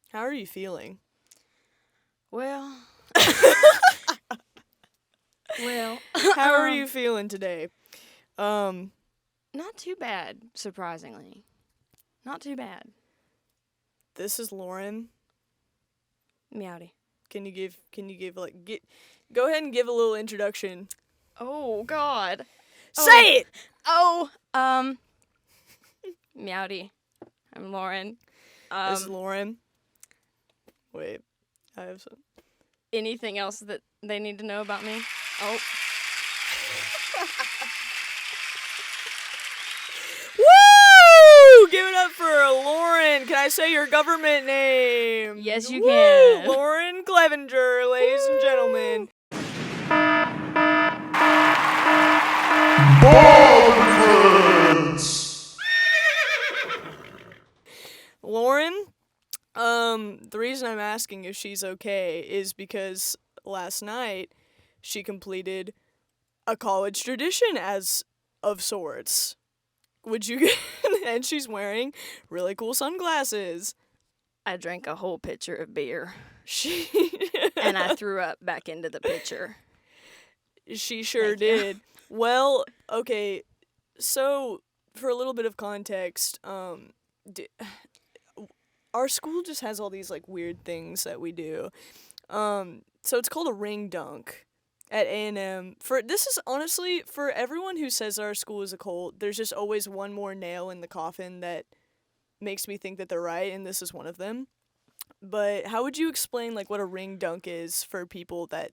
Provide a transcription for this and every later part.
How are you feeling? Well, well, How are you feeling today? not too bad, surprisingly. Not too bad. This is Lauren. Meowdy. Can you give go ahead and give a little introduction. Oh, God. Say it! Oh, Meowdy. I'm Lauren. This is Lauren. Wait, I have some. Anything else that they need to know about me? Oh. Woo! Give it up for Lauren. Can I say your government name? Yes, you Woo! can. Lauren Clevenger, ladies and gentlemen. Lauren, the reason I'm asking if she's okay is because last night she completed a college tradition as of sorts. Would you and she's wearing really cool sunglasses. I drank a whole pitcher of beer, She and I threw up back into the pitcher. She sure Thank you. did. Well, okay. So, for a little bit of context, our school just has all these like weird things that we do. So it's called a ring dunk at A&M. This is honestly for everyone who says our school is a cult. There's just always one more nail in the coffin that makes me think that they're right, and this is one of them. But how would you explain like what a ring dunk is for people that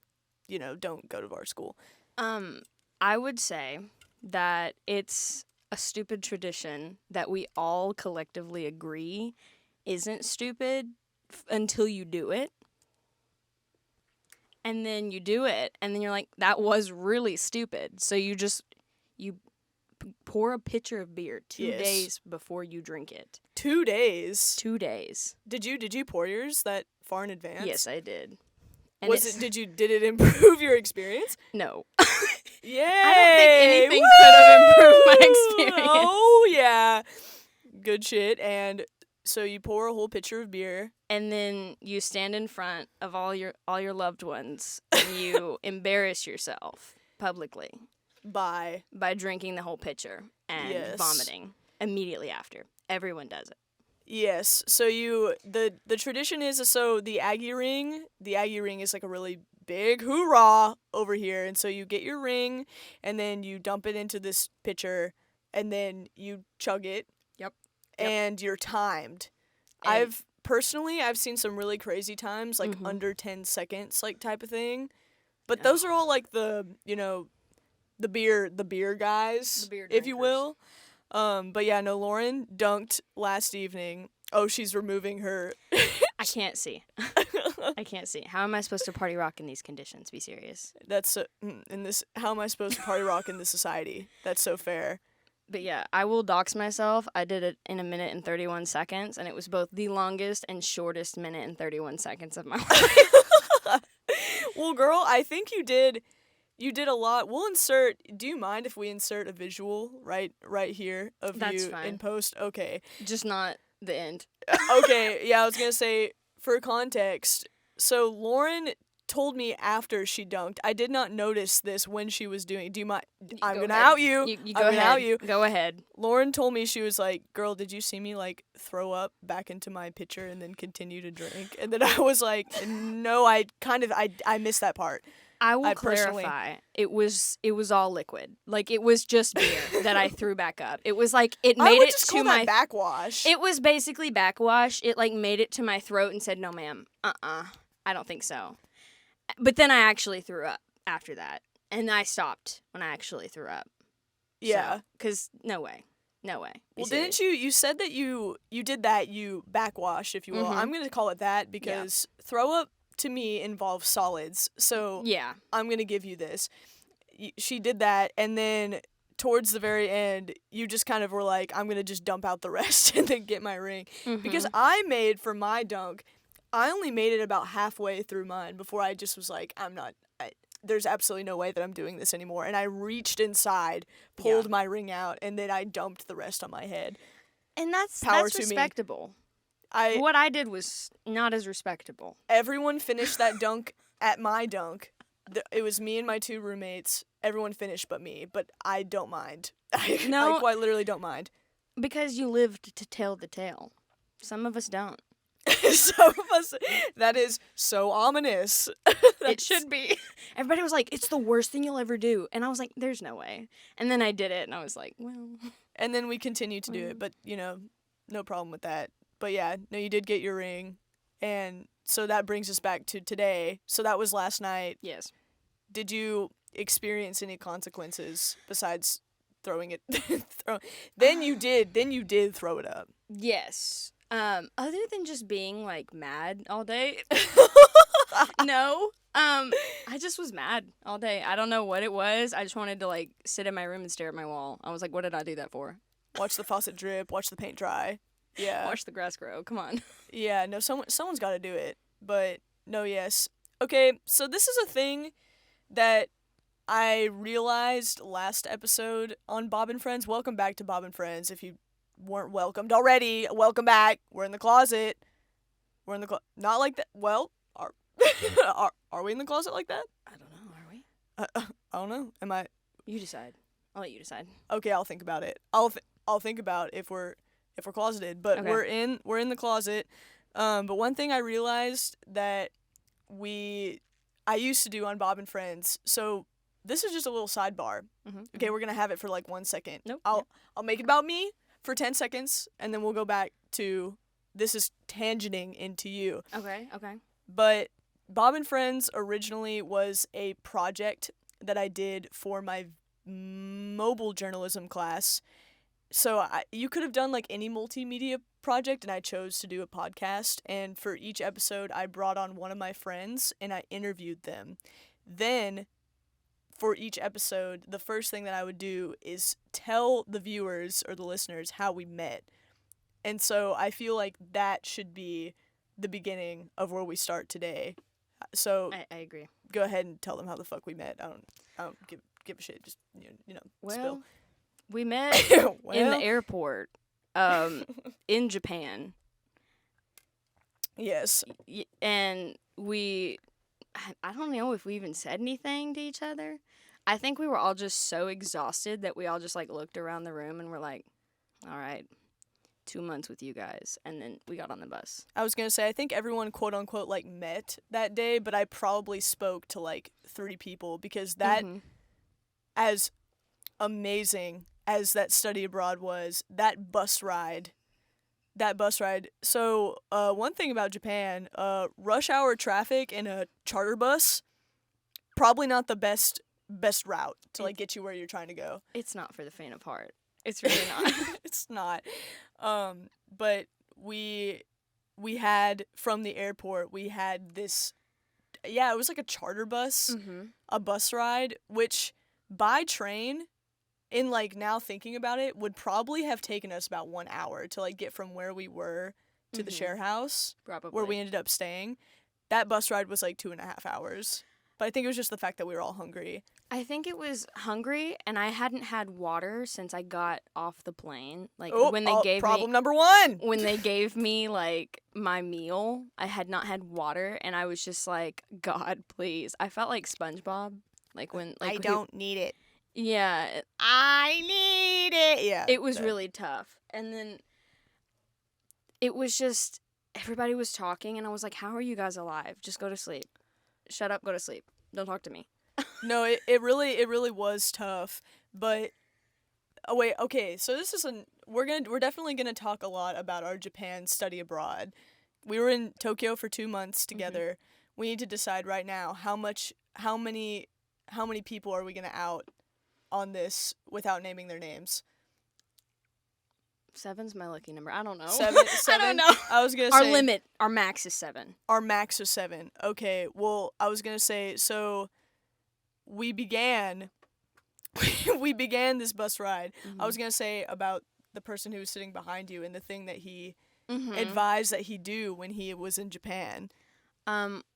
don't go to our school? I would say that it's a stupid tradition that we all collectively agree isn't stupid until you do it. And then you do it, and then you're like, that was really stupid. So you pour a pitcher of beer 2 Yes. days before you drink it. 2 days. 2 days. Did you pour yours that far in advance? Yes, I did. And Did it improve your experience? No. Yay! I don't think anything could have improved my experience. Oh yeah. Good shit. And so you pour a whole pitcher of beer. And then you stand in front of all your loved ones and you embarrass yourself publicly by drinking the whole pitcher and Yes. vomiting immediately after. Everyone does it. Yes. So the tradition is the Aggie ring is like a really big hoorah over here, and so you get your ring and then you dump it into this pitcher and then you chug it. Yep. And you're timed. And I've seen some really crazy times, like under 10 seconds, like type of thing. But those are all like the beer guys, The beer if you drinkers. will. But yeah, no, Lauren dunked last evening. Oh, she's removing her. I can't see. I can't see. How am I supposed to party rock in these conditions? Be serious. That's how am I supposed to party rock in this society? That's so fair. But yeah, I will dox myself. I did it in 1 minute and 31 seconds, and it was both the longest and shortest 1 minute and 31 seconds of my life. Well, girl, I think you did a lot. Do you mind if we insert a visual right here of That's you fine. in post? Okay. Just not the end. Okay, yeah, I was going to say, for context, so Lauren told me after she dunked. I did not notice this when she was doing. Do you mind? I'm going to out you. You I'm go gonna ahead. out you. Go ahead. Lauren told me, she was like, "Girl, did you see me like throw up back into my pitcher and then continue to drink?" And then I was like, "No, I missed that part." I will personally- clarify. It was all liquid. Like it was just beer that I threw back up. It was like it I made would it just to call my that backwash. It was basically backwash. It like made it to my throat and said, "No, ma'am. I don't think so." But then I actually threw up after that. And I stopped when I actually threw up. Yeah. Because no way. No way. Be Well, serious. didn't you said that you did that, you backwash, if you will. Mhm. I'm going to call it that because throw up to me involves solids. So Yeah. I'm going to give you this. She did that, and then towards the very end, you just kind of were like, I'm going to just dump out the rest and then get my ring. Because I made, for my dunk, I only made it about halfway through mine before I just was like, there's absolutely no way that I'm doing this anymore. And I reached inside, pulled my ring out, and then I dumped the rest on my head. And that's Power to me. respectable. What I did was not as respectable. Everyone finished that dunk at my dunk. It was me and my 2 roommates. Everyone finished but me, but I don't mind. I No. quite literally don't mind. Because you lived to tell the tale. Some of us don't. Some of us, that is so ominous. It should be. Everybody was like, it's the worst thing you'll ever do. And I was like, there's no way. And then I did it, and I was like, well. And then we continued to do it, but, no problem with that. But yeah, no, you did get your ring. And so that brings us back to today. So that was last night. Yes. Did you experience any consequences besides throwing it? Then you did throw it up. Yes. Other than just being, like, mad all day. No. I just was mad all day. I don't know what it was. I just wanted to, like, sit in my room and stare at my wall. I was like, what did I do that for? Watch the faucet drip, watch the paint dry. Yeah. Watch the grass grow. Come on. Yeah, no, someone's got to do it. But no, yes. Okay, so this is a thing that I realized last episode on Bob and Friends. Welcome back to Bob and Friends. If you weren't welcomed already, welcome back. We're in the closet. We're in the not like that. Well, are we in the closet like that? I don't know. Are we? I don't know. Am I? You decide. I'll let you decide. Okay, I'll think about it. I'll think about if we're closeted. But Okay. we're in the closet. But one thing I realized that I used to do on Bob and Friends. So this is just a little sidebar. Mm-hmm. Okay, we're gonna have it for like 1 second. Nope. I'll make it about me for 10 seconds, and then we'll go back to this is tangenting into you. Okay. But Bob and Friends originally was a project that I did for my mobile journalism class. So you could have done like any multimedia project, and I chose to do a podcast. And for each episode, I brought on one of my friends and I interviewed them. Then, for each episode, the first thing that I would do is tell the viewers or the listeners how we met. And so I feel like that should be the beginning of where we start today. So I agree. go ahead and tell them how the fuck we met. I don't give a shit. Just Well, spill. we met Well, in the airport, in Japan, yes. and I don't know if we even said anything to each other. I think we were all just so exhausted that we all just like looked around the room and were like, all right, 2 months with you guys, and then we got on the bus. I was gonna say I think everyone quote unquote like met that day, but I probably spoke to like 3 people because that Mhm. as amazing as that study abroad was, that bus ride. So, one thing about Japan, rush hour traffic in a charter bus, probably not the best route to like get you where you're trying to go. It's not for the faint of heart. It's really not. It's not. But we had from the airport, we had this, yeah, it was like a charter bus, Mm-hmm. a bus ride, which by train, in like now thinking about it, would probably have taken us about 1 hour to like get from where we were to the Mhm. share house Probably. where we ended up staying. That bus ride was like 2.5 hours. But I think it was just the fact that we were all hungry. I think it was hungry, and I hadn't had water since I got off the plane. Like when they gave problem me number 1. when they gave me like my meal, I had not had water, and I was just like, God, please. I felt like SpongeBob, like when like need it. yeah, I need it. Yeah. it was really tough. And then it was just everybody was talking, and I was like, how are you guys alive? Just go to sleep. Shut up, go to sleep. Don't talk to me. No, it really was tough. But oh wait, okay. So this is we're definitely gonna talk a lot about our Japan study abroad. We were in Tokyo for 2 months together. We need to decide right now how many people are we gonna out on this without naming their names. 7's my lucky number. I don't know. 7. I don't know. I was gonna Our say limit, our max is 7. our max is 7. Okay. Well, I was gonna say so. We began this bus ride. I was gonna say about the person who was sitting behind you and the thing that he advised that he do when he was in Japan.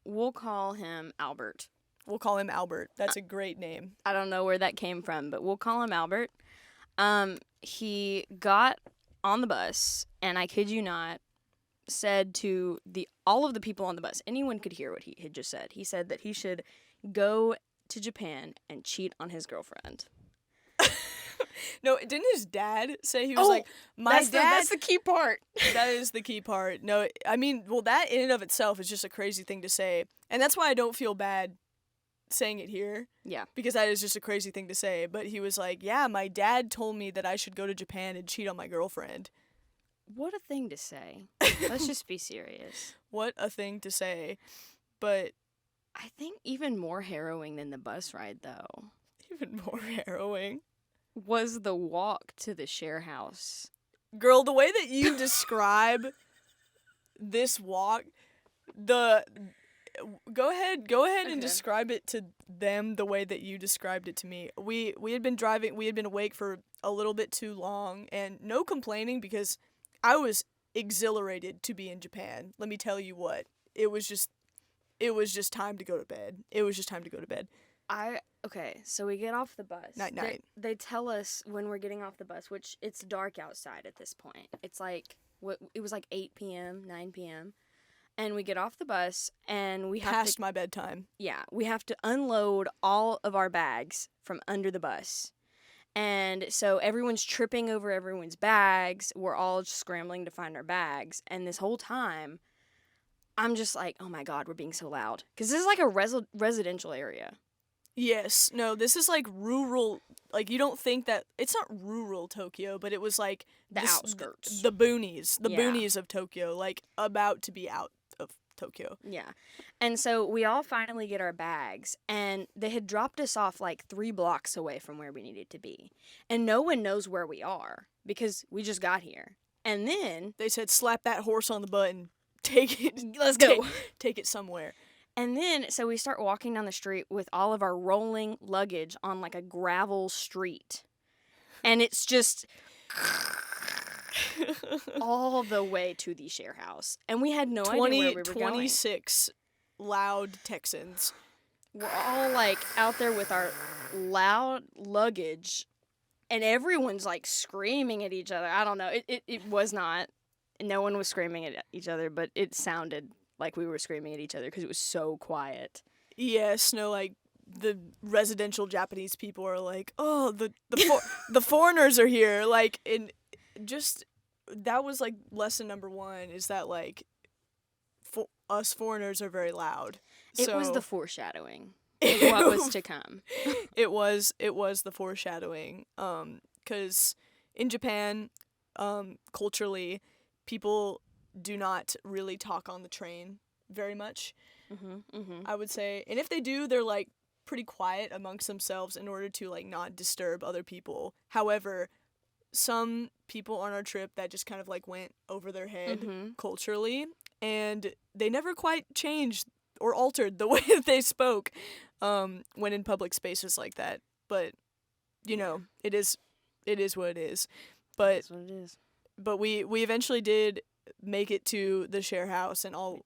We'll call him Albert. We'll call him Albert. That's a great name. I don't know where that came from, but we'll call him Albert. He got on the bus, and I kid you not, said to all of the people on the bus, anyone could hear what he had just said. He said that he should go to Japan and cheat on his girlfriend. No, didn't his dad say he was like, my dad? That's the key part. That is the key part. No, I mean, well, that in and of itself is just a crazy thing to say. And that's why I don't feel bad saying it here. Yeah. Because that is just a crazy thing to say. But he was like, yeah, my dad told me that I should go to Japan and cheat on my girlfriend. What a thing to say. Let's just be serious. What a thing to say. But I think even more harrowing than the bus ride, though, even more harrowing, was the walk to the share house. girl, the way that you describe this walk, go ahead Okay. and describe it to them the way that you described it to me. We had been driving, we had been awake for a little bit too long, and no complaining because I was exhilarated to be in Japan. Let me tell you what. It was just time to go to bed. Okay, so we get off the bus. Night. They tell us when we're getting off the bus, which it's dark outside at this point. It's like, it was like 8 p.m., 9 p.m. And we get off the bus and we have Past my bedtime. Yeah, we have to unload all of our bags from under the bus. And so everyone's tripping over everyone's bags. We're all scrambling to find our bags. And this whole time, I'm just like, oh my God, we're being so loud. Because this is like a residential area. Yes. No, this is like rural. Like, you don't think that. It's not rural Tokyo, but it was like. The outskirts. The boonies. The Yeah. boonies of Tokyo. Like, about to be out of Tokyo. Yeah. And so we all finally get our bags. And they had dropped us off like 3 blocks away from where we needed to be. And no one knows where we are because we just got here. And then. They said, slap that horse on the butt and take it. Let's go. Take it somewhere. And then, so we start walking down the street with all of our rolling luggage on like a gravel street. And it's just all the way to the share house. And we had no idea where we were 26 loud Texans. We're all like out there with our loud luggage. And everyone's like screaming at each other. I don't know. It was not. No one was screaming at each other, but it sounded like we were screaming at each other because it was so quiet. Yes, no, like, the residential Japanese people are like, oh, the foreigners are here. Like, and just, that was, like, lesson number 1, is that, like, us foreigners are very loud. It was the foreshadowing of what was to come. It was the foreshadowing. 'Cause in Japan, culturally, people do not really talk on the train very much, I would say. And if they do, they're, like, pretty quiet amongst themselves in order to, like, not disturb other people. However, some people on our trip that just kind of, like, went over their head culturally, and they never quite changed or altered the way that they spoke when in public spaces like that. But, you know, it is what it is. But That's what it is. But we eventually did make it to the share house, and all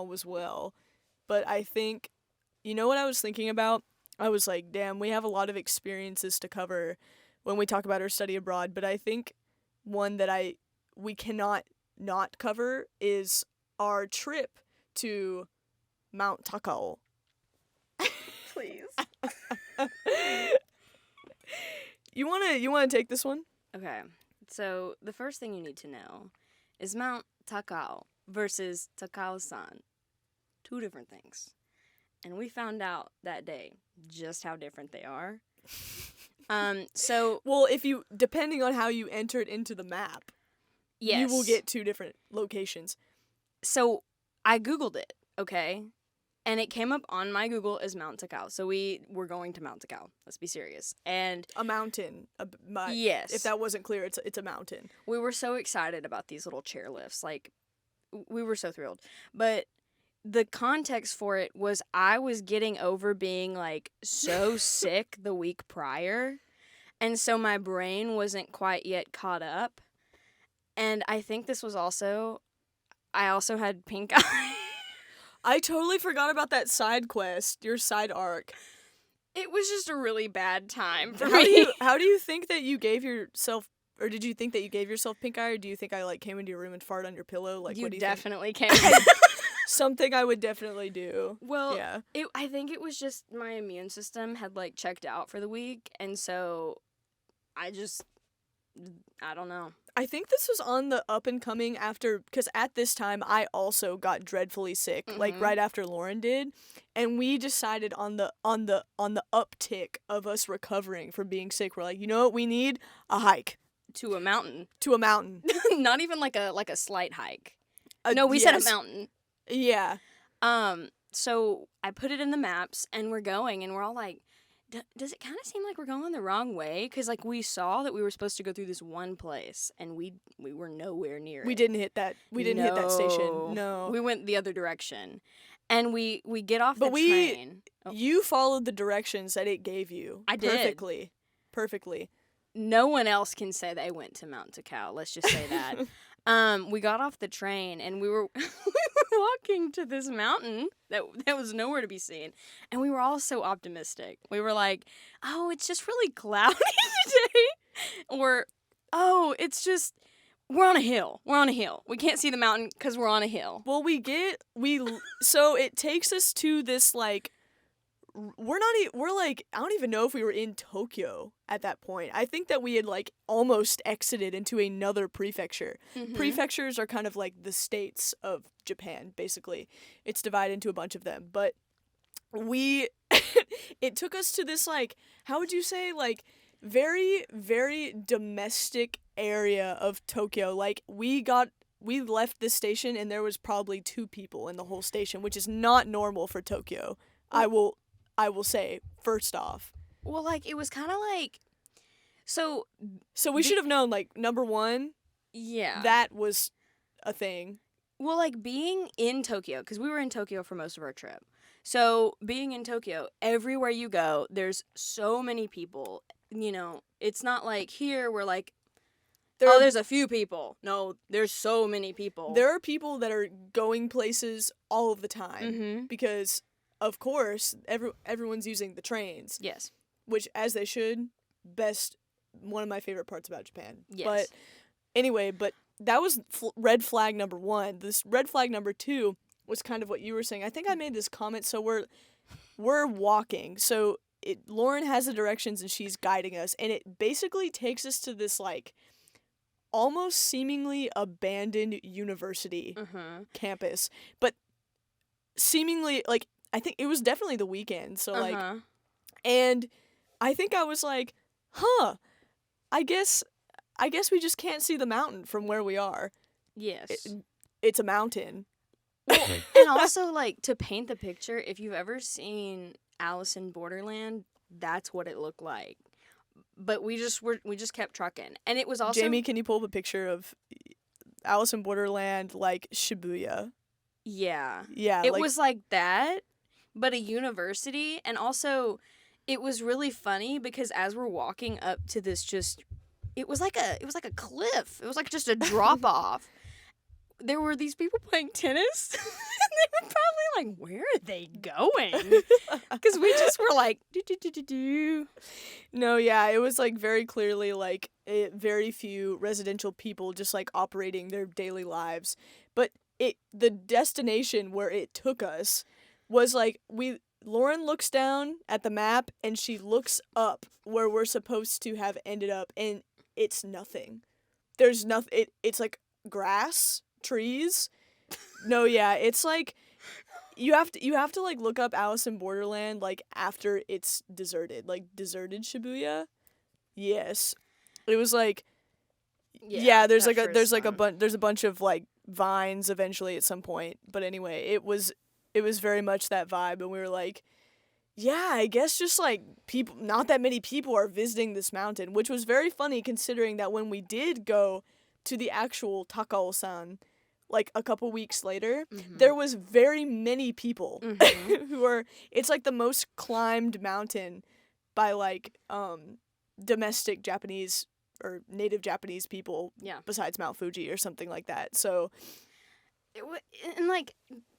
was well. But I think, you know what I was thinking about? I was like, damn, we have a lot of experiences to cover when we talk about our study abroad. But I think one that we cannot not cover is our trip to Mount Takao. Please. You wanna take this one? Okay. So the first thing you need to know is Mount Takao versus Takao-san. 2 different things. And we found out that day just how different they are. Well, depending on how you enter it into the map, yes, you will get 2 different locations. So I Googled it, okay? And it came up on my Google as Mount Takao. So we were going to Mount Takao. Let's be serious. And a mountain. Yes. If that wasn't clear, it's a mountain. We were so excited about these little chairlifts. Like, we were so thrilled. But the context for it was I was getting over being, like, so sick the week prior. And so my brain wasn't quite yet caught up. And I think this was I also had pink eye. I totally forgot about that side quest, your side arc. It was just a really bad time for me. How do you think that you gave yourself or did you think that you gave yourself pink eye, or do you think I like came into your room and farted on your pillow? Like, You what do you definitely can. think? Something I would definitely do. Well, Yeah. I think it was just my immune system had like checked out for the week, and so I don't know. I think this was on the up and coming after, because at this time I also got dreadfully sick, like Mhm. right after Lauren did, and we decided on the uptick of us recovering from being sick. We're like, you know what, we need a hike To a mountain. to a mountain. Not even like a slight hike. No, we said a Yes. mountain. Yeah. So I put it in the maps, and we're going, and we're all like, does it kind of seem like we're going the wrong way? Because like we saw that we were supposed to go through this one place, and we were nowhere near it. We didn't hit that. We didn't hit that station. No. We went the other direction, and we get off But the train. You followed the directions that it gave you. I did. Perfectly. No one else can say they went to Mount Takao. Let's just say that. We got off the train, and we were walking to this mountain that was nowhere to be seen, and we were all so optimistic. We were like, "Oh, it's just really cloudy today," or "Oh, it's just we're on a hill. We're on a hill. We can't see the mountain because we're on a hill." Well, so it takes us to this like we're like I don't even know if we were in Tokyo at that point. I think that we had like almost exited into another prefecture. Mhm. Prefectures are kind of like the states of Japan, basically. It's divided into a bunch of them, but it took us to this like, how would you say, like very very domestic area of Tokyo. Like we left the station and there was probably 2 people in the whole station, which is not normal for Tokyo. I will say, first off. Well, like, it was kind of like, so we should have known, like, number 1, yeah. that was a thing. Well, like, being in Tokyo, because we were in Tokyo for most of our trip. So, being in Tokyo, everywhere you go, there's so many people. You know, it's not like here where, like, there's a few people. No, there's so many people. There are people that are going places all of the time. Mm-hmm. Because, of course, everyone's using the trains. Yes. Which, as they should, one of my favorite parts about Japan. Yes. But, anyway, that was red flag number 1. This red flag number 2 was kind of what you were saying. I think I made this comment. So we're walking. So Lauren has the directions and she's guiding us, and it basically takes us to this like almost seemingly abandoned university campus, but seemingly like I think it was definitely the weekend. So like, and I think I was like, I guess we just can't see the mountain from where we are. Yes. It's a mountain. Well, and also, like, to paint the picture, if you've ever seen Alice in Borderland, that's what it looked like. But we just kept trucking. And it was also... Jamie, can you pull up a picture of Alice in Borderland, like, Shibuya? Yeah. Yeah. It was like that, but a university. And also, it was really funny because as we're walking up to this just... It was like a cliff. It was like just a drop-off. There were these people playing tennis, and they were probably like, where are they going? Because we just were like, do. No, yeah, it was like very clearly like very few residential people just like operating their daily lives. But the destination where it took us was like Lauren looks down at the map and she looks up where we're supposed to have ended up, and it's nothing. There's nothing. It's like grass. Trees. No, yeah, it's like you have to like look up Alice in Borderland like after it's deserted, like deserted Shibuya. Yes, it was like there's a bunch of like vines eventually at some point, but anyway, it was very much that vibe, and we were like, yeah, I guess just like not that many people are visiting this mountain, which was very funny considering that when we did go to the actual Takao-san, like a couple weeks later, there was very many people who are. It's like the most climbed mountain by like domestic Japanese or native Japanese people. Yeah. Besides Mount Fuji or something like that. So, and like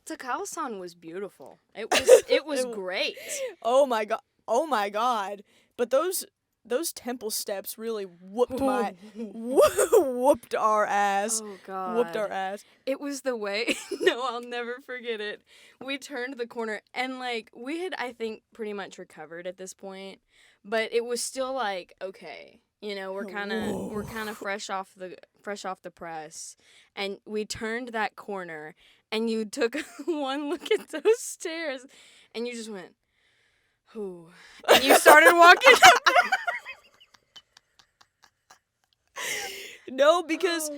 Takao-san was beautiful. It was great. Oh my god. But those those temple steps really whooped whooped our ass. Oh God. Whooped our ass. It was the way. No, I'll never forget it. We turned the corner and like we had, I think, pretty much recovered at this point, but it was still like, okay, you know, we're kind of fresh off the press, and we turned that corner, and you took one look at those stairs, and you just went, "Ooh," and you started walking up. No, because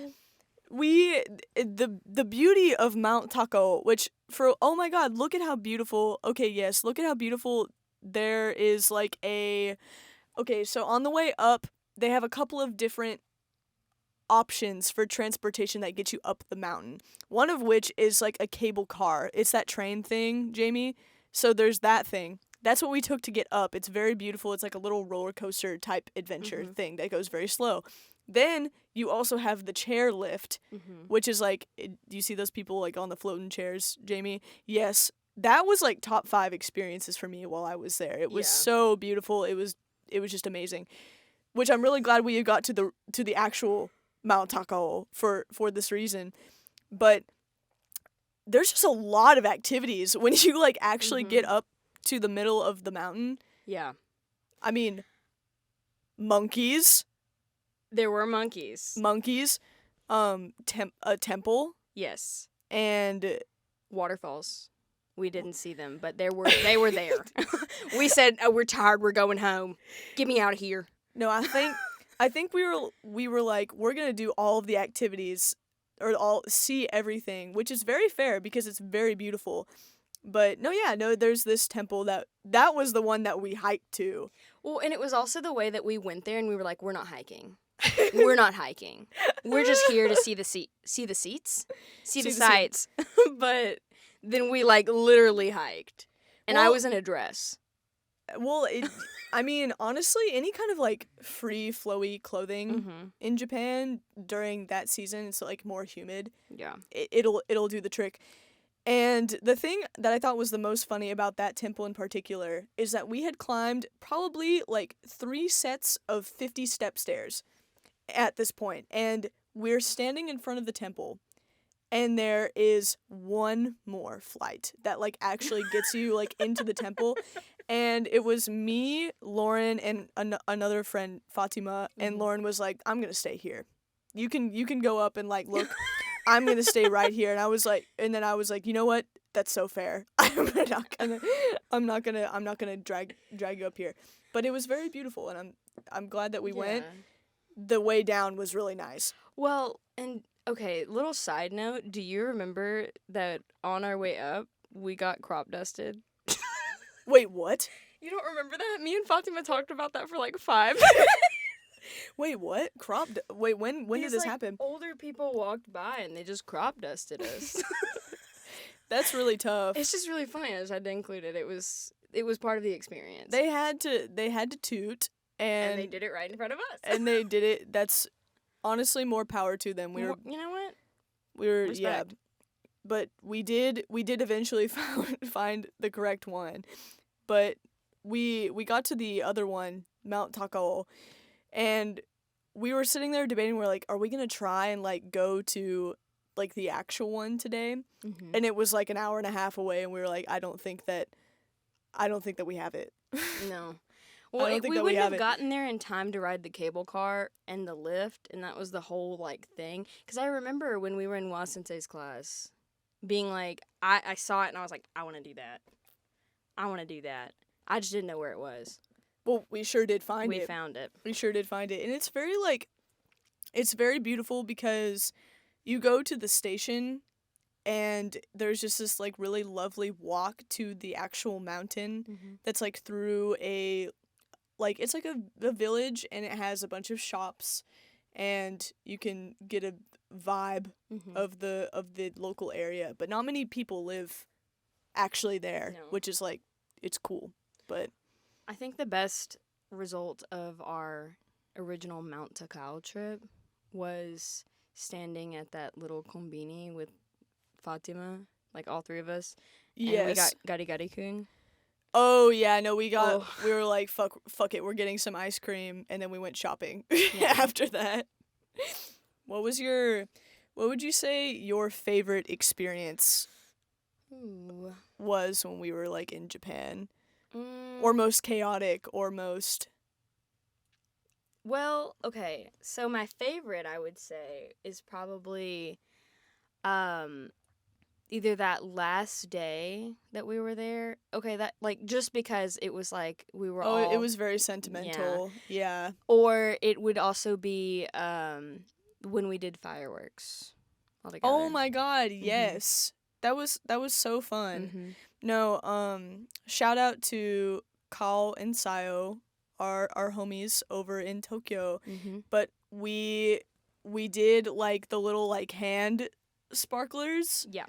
the beauty of Mount Taco, which oh my God, look at how beautiful. Okay, yes, look at how beautiful there is like okay, so on the way up, they have a couple of different options for transportation that get you up the mountain. One of which is like a cable car. It's that train thing, Jamie. So there's that thing. That's what we took to get up. It's very beautiful. It's like a little roller coaster type adventure thing that goes very slow. Then you also have the chair lift, which is like, do you see those people like on the floating chairs, Jamie? Yes. That was like top 5 experiences for me while I was there. It was so beautiful. It was just amazing. Which I'm really glad we got to the actual Mount Taco for this reason. But there's just a lot of activities when you like actually get up to the middle of the mountain. Yeah. I mean, monkeys. There were monkeys. A temple. Yes. And waterfalls. We didn't see them, but they were there. We said, "Oh, we're tired. We're going home. Get me out of here." No, I think we were like, we're gonna do all of the activities or see everything, which is very fair because it's very beautiful. But no, there's this temple that was the one that we hiked to. Well, and it was also the way that we went there, and we were like, we're not hiking. We're not hiking. We're just here to see the seats, see the sights. But then we like literally hiked, and I was in a dress. Well, I mean, honestly, any kind of like free flowy clothing in Japan during that season, it's like more humid. Yeah, it'll do the trick. And the thing that I thought was the most funny about that temple in particular is that we had climbed probably like 3 sets of 50-step stairs at this point, and we're standing in front of the temple, and there is one more flight that like actually gets you like into the temple. And it was me, Lauren, and another friend, Fatima, and Lauren was like, "I'm gonna stay here. You can go up and like look. I'm gonna stay right here." And I was like, you know what? That's so fair. I'm not gonna drag you up here. But it was very beautiful, and I'm glad that we went. The way down was really nice. Well, and okay, little side note, do you remember that on our way up we got crop dusted? Wait, what? You don't remember that? Me and Fatima talked about that for like 5. Wait, what? When did this happen? Older people walked by and they just crop dusted us. That's really tough. It's just really funny. I just had to include it. It was part of the experience. They had to toot, and they did it right in front of us. And they did it. That's honestly more power to them. You know what? We were Respect. Yeah. But we did eventually find the correct one. But we got to the other one, Mount Takao, and we were sitting there debating, we're like, are we going to try and like go to like the actual one today? And it was like an hour and a half away, and we were like, I don't think that we have it. No. Well, we wouldn't have gotten there in time to ride the cable car and the lift, and that was the whole like thing. Because I remember when we were in Wasensei's class, being like, I saw it and I was like, I want to do that. I just didn't know where it was. Well, we sure did find it. We found it. We sure did find it. And it's very beautiful because you go to the station and there's just this like really lovely walk to the actual mountain that's like through it's like a village, and it has a bunch of shops, and you can get a vibe of the local area, but not many people live actually there, which is like, it's cool. But I think the best result of our original Mount Takao trip was standing at that little kombini with Fatima, like all 3 of us. Yes. And we got gari-gari kun. Oh yeah, no, we Oh, were like fuck it, we're getting some ice cream, and then we went shopping yeah. after that. What was your what would you say your favorite experience Ooh. was when we were like in Japan? Or Mm, most chaotic or most well, okay. So my favorite, I would say, is probably um either that last day that we were there. Okay, that like just because it was like we were Oh, it all was very yeah. sentimental. Yeah. Or it would also be when we did fireworks all Oh together. my god, Mhm. yes. That was so fun. Mhm. No, shout out to Kao and Sayo, our homies over in Tokyo. Mhm. But we did like the little like hand sparklers, Yeah,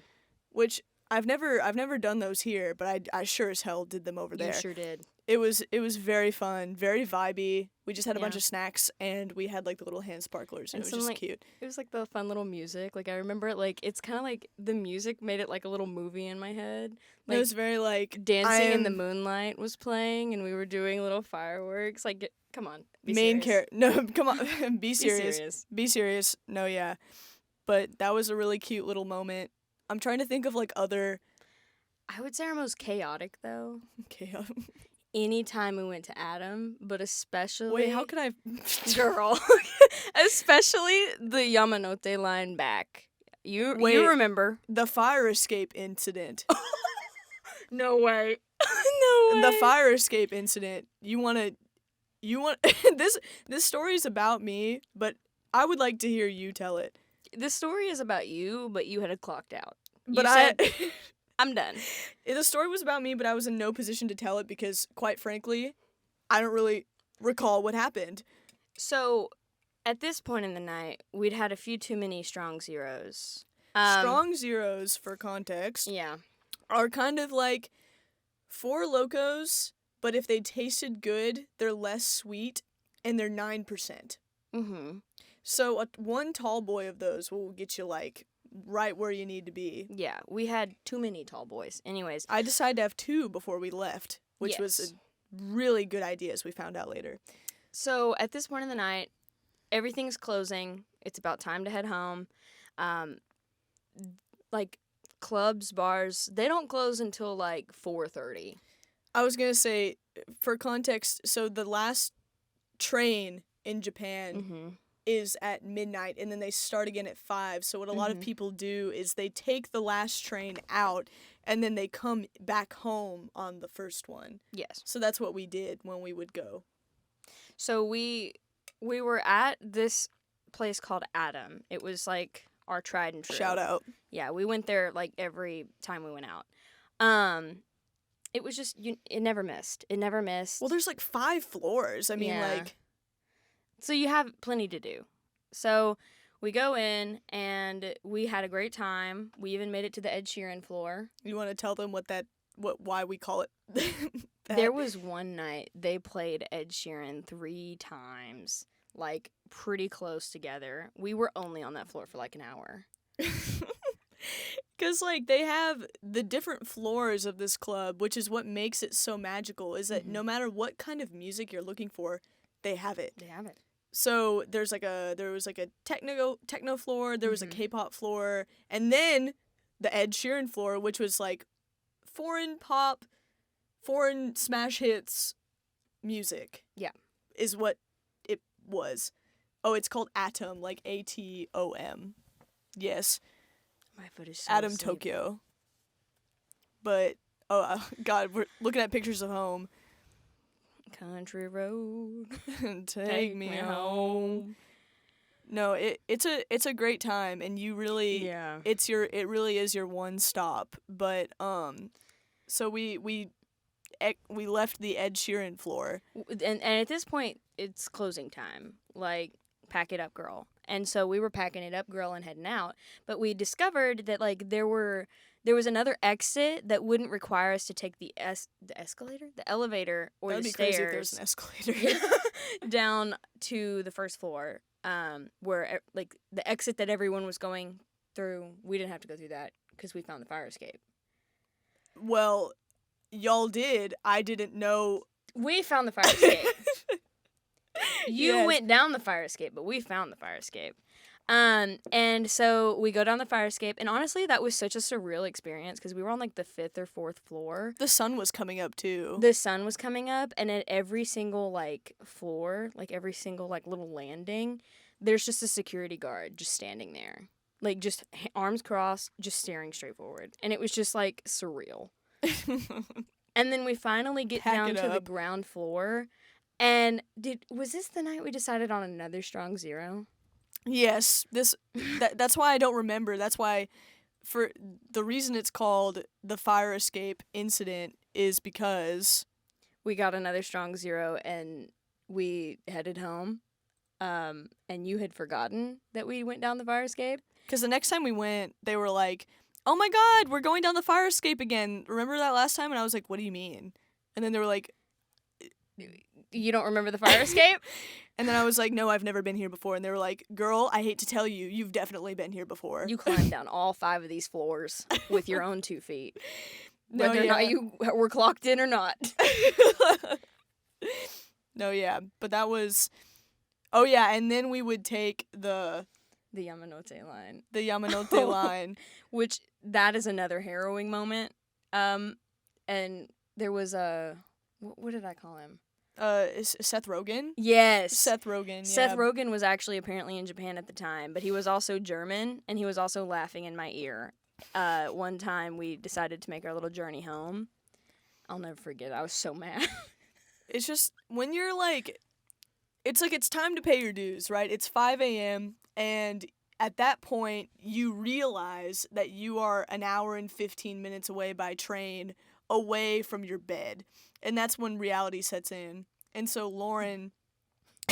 which I've never done those here, but I sure as hell did them over you there. sure did. It was very fun, very vibey. We just had a bunch Yeah. of snacks and we had like the little hand sparklers and And it was some just like cute. it was like the fun little music. Like I remember it like it's kind of like the music made it like a little movie in my head. And it Like was very like I Dancing in the am Moonlight was playing and we were doing little fireworks. Like come on, be main serious. character. No, come on, be Be serious. serious. Be serious. No, yeah. But that was a really cute little moment. I'm trying to think of like other I would say our most chaotic though. chaos. Anytime we went to Adam, but especially Wait, how could I? girl, especially the Yamanote line back. You Wait, remember? the fire escape incident. No way. No way. The fire escape incident. You want this story is about me, but I would like to hear you tell it. This story is about you, but you had clocked out. But You said, I'm done. the story was about me, but I was in no position to tell it because, quite frankly, I don't really recall what happened. So, at this point in the night, we'd had a few too many strong zeros. Strong zeros, for context, Yeah. are kind of like Four Locos, but if they tasted good, they're less sweet, and they're 9%. Mm-hmm. So one tall boy of those will get you like right where you need to be. Yeah, we had too many tall boys. Anyways. I decided to have two before we left, which was Yes. a really good idea, as we found out later. So, at this point in the night, everything's closing. It's about time to head home. Like clubs, bars, they don't close until like 4:30. I was gonna say, for context, so the last train in Japan Mm-hmm. is at midnight, and then they start again at 5. So what a lot of people do is they take the last train out, and then they come back home on the first one. Yes. So that's what we did when we would go. So we were at this place called Adam. It was like our tried and true. Shout out. Yeah, we went there like every time we went out. It was just it never missed. It never missed. Well, there's like 5 floors. I mean, Yeah. like, So you have plenty to do. So we go in and we had a great time. We even made it to the Ed Sheeran floor. you want to tell them why we call it that? There was one night they played Ed Sheeran 3 times, like pretty close together. We were only on that floor for like an hour. Because, like, they have the different floors of this club, which is what makes it so magical, is that no matter what kind of music you're looking for, they have it. They have it. So there was like a techno floor, there was a K-pop floor, and then the Ed Sheeran floor, which was like foreign pop, foreign smash hits music. Yeah. Is what it was. Oh, it's called Atom, like ATOM. Yes. My foot is so Atom asleep. Tokyo. But God, we're looking at pictures of home. Country road. Take me home. No, it's a great time, and you really it really is your one stop. But so we left the Ed Sheeran floor. And at this point, it's closing time. Like, pack it up, girl. And so we were packing it up, girl, and heading out. But we discovered that like there was another exit that wouldn't require us to take the escalator, the elevator, or That'd the be crazy if stairs there was an escalator. down to the first floor. Where like the exit that everyone was going through, we didn't have to go through that because we found the fire escape. Well, y'all did. I didn't know. We found the fire escape. You Yes. went down the fire escape, but we found the fire escape. And so we go down the fire escape, and honestly, that was such a surreal experience because we were on like the 5th or 4th floor. The sun was coming up too. The sun was coming up, and at every single like floor, like every single like little landing, there's just a security guard just standing there, like just arms crossed, just staring straight forward, and it was just like surreal. And then we finally get Pack down it to the up. ground floor, and was this the night we decided on another strong zero? Yes, that's why I don't remember. That's why, for the reason it's called the fire escape incident is because We got another strong zero, and we headed home. And you had forgotten that we went down the fire escape. the next time we went, they were like, "Oh my God, we're going down the fire escape again. Remember that last time?" And I was like, "What do you mean?" And then they were like, You don't remember the fire escape? and then I was like, "No, I've never been here before." And they were like, "Girl, I hate to tell you, you've definitely been here before." You climbed down all 5 of these floors with your own 2 feet. No, Whether or yeah. not you were clocked in or not. No, yeah, but that was. Oh yeah, and then we would take the The Yamanote line. Yamanote line. Which, that is another harrowing moment. And there was a... What did I call him? Seth Rogen. Yes. Seth Rogen. Seth yeah. Rogen was actually apparently in Japan at the time, but he was also German, and he was also laughing in my ear. One time we decided to make our little journey home. I'll never forget. I was so mad. It's just when you're like, it's like it's time to pay your dues, right? It's 5 a.m. and at that point you realize that you are an hour and 15 minutes away by train away from your bed. And that's when reality sets in. And so Lauren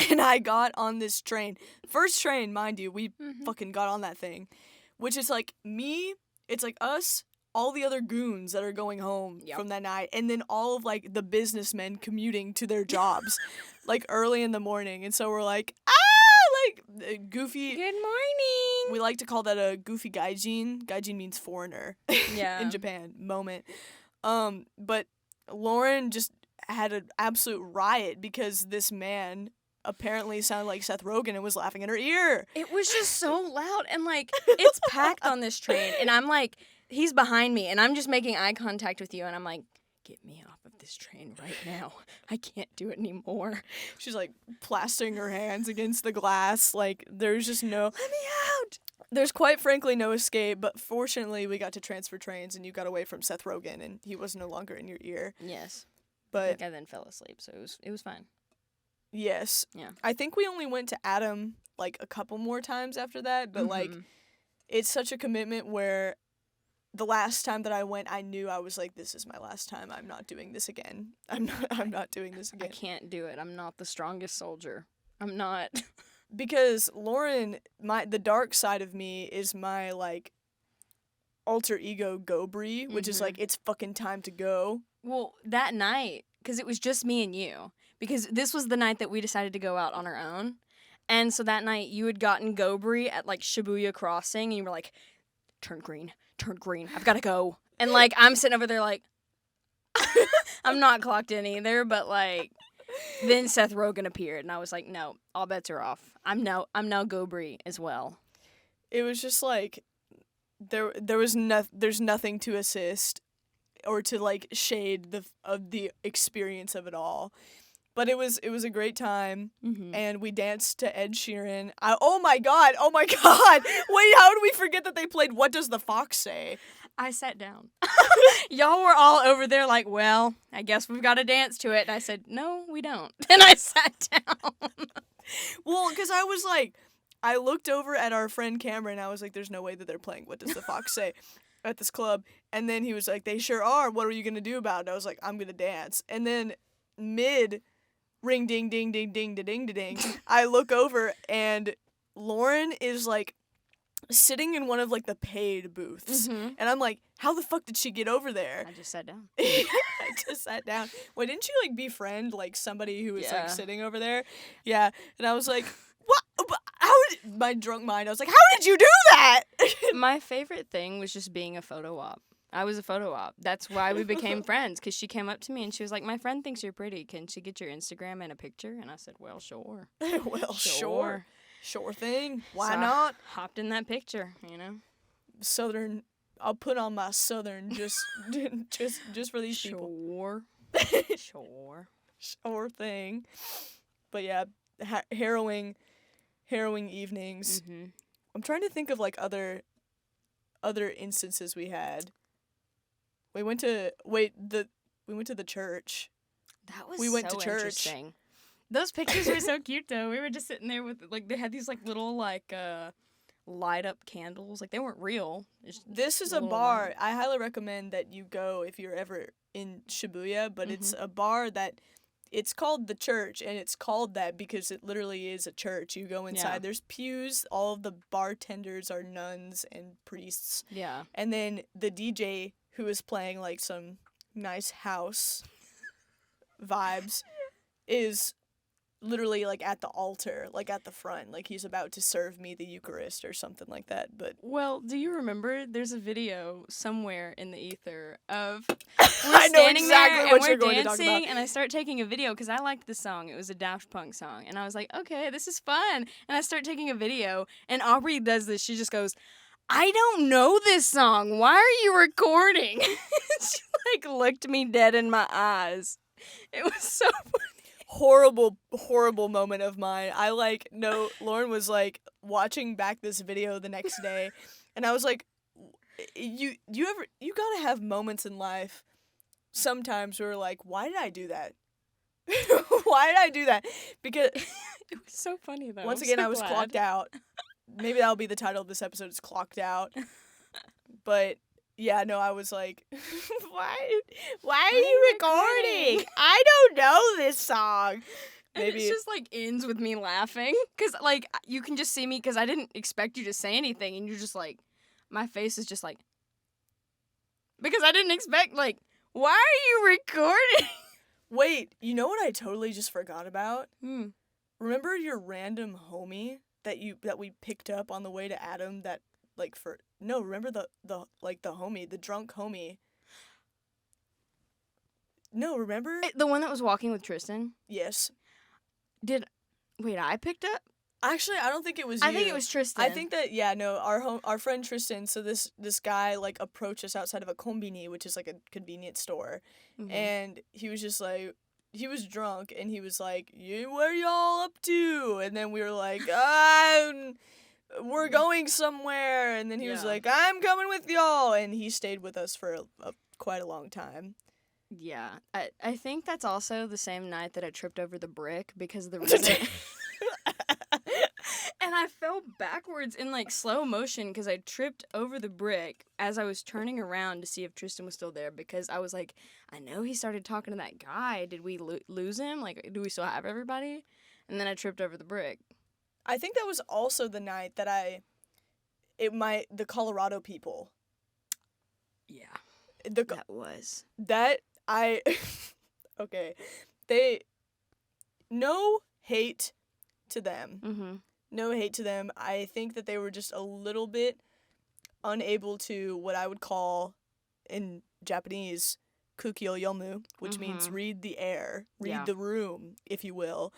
and I got on this train. First train, mind you, we fucking got on that thing. Which is like me, it's like us, all the other goons that are going home Yep. from that night, and then all of like the businessmen commuting to their jobs like early in the morning. And so we're like, like goofy. Good morning. We like to call that a goofy gaijin. Gaijin means foreigner Yeah. in Japan moment. But Lauren just had an absolute riot because this man apparently sounded like Seth Rogen and was laughing in her ear. It was just so loud, and like it's packed on this train, and I'm like, he's behind me, and I'm just making eye contact with you, and I'm like, get me off of this train right now. I can't do it anymore. She's like plastering her hands against the glass. Like there's just no. Let me out. There's quite frankly no escape, but fortunately we got to transfer trains and you got away from Seth Rogen and he was no longer in your ear. Yes. I But think I then fell asleep, so it was fine. yes. Yeah. I think we only went to Adam like a couple more times after that, but like it's such a commitment where the last time that I went, I knew I was like, this is my last time. I'm not doing this again. I'm not doing this I again. can't do it. I'm not the strongest soldier. I'm not. Because Lauren, the dark side of me is my like alter ego Gobri, which is like it's fucking time to go. Well, that night, because it was just me and you, because this was the night that we decided to go out on our own. And so that night you had gotten Gobri at like Shibuya Crossing and you were like, turn green, I've got to go. And like I'm sitting over there like, I'm not clocked in either, but like, then Seth Rogen appeared and I was like, no, all bets are off. I'm now Gobri as well. It was just like there's nothing to assist or to like shade the experience of it all. But it was a great time, and we danced to Ed Sheeran. Oh my god! Wait, how did we forget that they played What Does the Fox Say? I sat down. Y'all were all over there like, well, I guess we've got to dance to it. And I said, no, we don't. And I sat down. Well, because I was like, I looked over at our friend Cameron, and I was like, there's no way that they're playing What Does the Fox Say at this club. And then he was like, they sure are. What are you going to do about it? I was like, I'm going to dance. And then mid ring ding ding ding ding da ding da ding, I look over and Lauren is like sitting in one of like the paid booths, and I'm like, how the fuck did she get over there? I just sat down. I just sat down. Wait, didn't you like befriend like somebody who was like sitting over there? Yeah, and I was like, what? How did my drunk mind? I was like, how did you do that? My favorite thing was just being a photo op. I was a photo op. That's why we became friends, because she came up to me and she was like, my friend thinks you're pretty. Can she get your Instagram and a picture? And I said, well, sure. Well, sure. Sure thing. Why So not? I hopped in that picture, Southern. I'll put on my Southern just for these people. Sure. Sure. Sure thing. But yeah, harrowing evenings. Mm-hmm. I'm trying to think of like other instances we had. We went to the church. That was We went so to church. interesting. Those pictures were so cute, though. We were just sitting there with, like, they had these, like, little, like, light up candles. Like, they weren't real. This is a bar. I highly recommend that you go if you're ever in Shibuya, but it's a bar that it's called the church, and it's called that because it literally is a church. You go inside, Yeah. There's pews, all of the bartenders are nuns and priests. Yeah. And then the DJ who is playing like some nice house vibes is literally like at the altar, like at the front, like he's about to serve me the Eucharist or something like that. But Well, do you remember there's a video somewhere in the ether of I know standing exactly there what and you're we're going to talk dancing, about. and I start taking a video because I liked the song. It was a Daft Punk song, and I was like, okay, this is fun. And I start taking a video, and Aubrey does this. She just goes, I don't know this song. Why are you recording? She like looked me dead in my eyes. It was so funny. Horrible moment of mine. Lauren was like watching back this video the next day, and I was like, you gotta have moments in life sometimes where we're like, why did I do that? Why did I do that? Because It was so funny though. once I'm again so I was glad. clocked out. Maybe that'll be the title of this episode, is Clocked Out. But yeah, no, I was like, why are you recording? I don't know this song. And Maybe it just like ends with me laughing because like you can just see me because I didn't expect you to say anything, and you're just like, my face is just like, because I didn't expect, like, why are you recording? Wait, you know what I totally just forgot about? Hmm. Remember your random homie that we picked up on the way to Adam that like for no, remember the homie, the drunk homie. No, remember? The one that was walking with Tristan. Yes. I picked up? Actually, I don't think it was you. I think it was Tristan. I think that our friend Tristan. So this guy like approached us outside of a kombini, which is like a convenience store, Mhm. and he was just like, he was drunk, and he was like, "What are y'all up to?" And then we were like, "We're going somewhere." And then he was Yeah. like, "I'm coming with y'all," and he stayed with us for quite a long time. Yeah. I think that's also the same night that I tripped over the brick because of the reason. And I fell backwards in like slow motion because I tripped over the brick as I was turning around to see if Tristan was still there, because I was like, I know he started talking to that guy. Did we lose him? Like, do we still have everybody? And then I tripped over the brick. I think that was also the night that the Colorado people. Yeah. That was. Okay. No hate to them. Mm-hmm. No hate to them. I think that they were just a little bit unable to what I would call in Japanese kukyo yomu, which means read the air, read the room, if you will.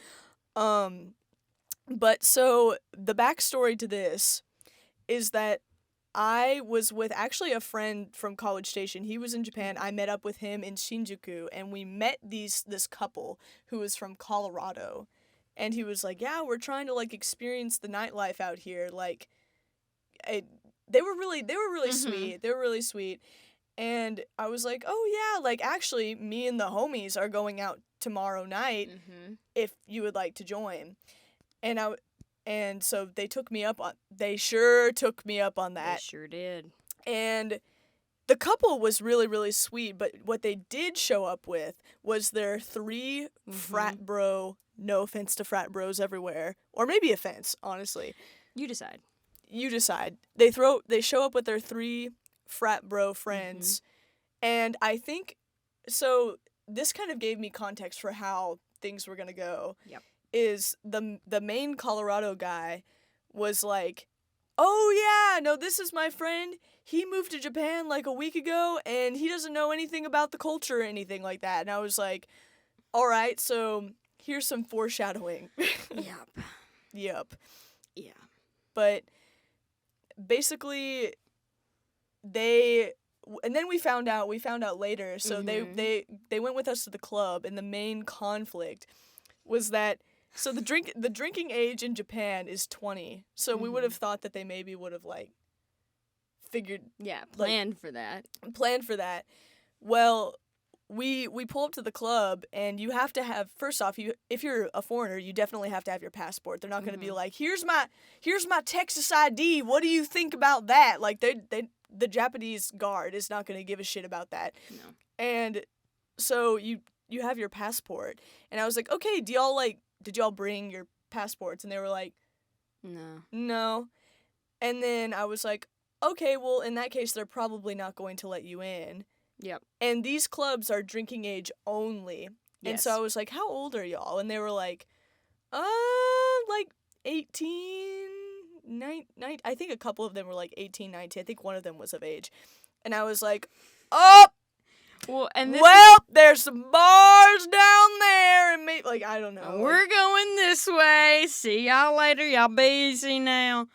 But so the backstory to this is that I was with actually a friend from College Station. He was in Japan. I met up with him in Shinjuku, and we met this couple who was from Colorado. And he was like, "Yeah, we're trying to like experience the nightlife out here." Like, they were really sweet. They were really sweet. And I was like, "Oh yeah, like actually, me and the homies are going out tomorrow night. If you would like to join." And so they took me up on. They sure took me up on that. They sure did. And the couple was really, really sweet, but what they did show up with was their 3 frat bro, no offense to frat bros everywhere, or maybe offense, honestly. You decide. They show up with their 3 frat bro friends, and I think, so this kind of gave me context for how things were going to go. Yep. Is the main Colorado guy was like, "Oh yeah, no, this is my friend. he moved to Japan like a week ago, and he doesn't know anything about the culture or anything like that. And I was like, all right, so here's some foreshadowing. Yep. Yep. Yeah. But basically, and then we found out later, so they went with us to the club, and the main conflict was that, so the drinking age in Japan is 20, so we would have thought that they maybe would have, like, figured, Yeah, planned for that. Well, we pull up to the club, and you have to have, first off, if you're a foreigner, you definitely have to have your passport. They're not going to be like, here's my Texas ID, what do you think about that? Like, the Japanese guard is not going to give a shit about that. No. And so you have your passport, and I was like, okay, did y'all bring your passports? And they were like, no. And then I was like, okay, well, in that case, they're probably not going to let you in. Yep. And these clubs are drinking age only. Yes. And so I was like, how old are y'all? And they were like, like 18, 19. I think a couple of them were like 18, 19. I think one of them was of age. And I was like, oh! Well, and there's some bars down there, and maybe, like, I don't know. We're going this way. See y'all later. Y'all be easy now.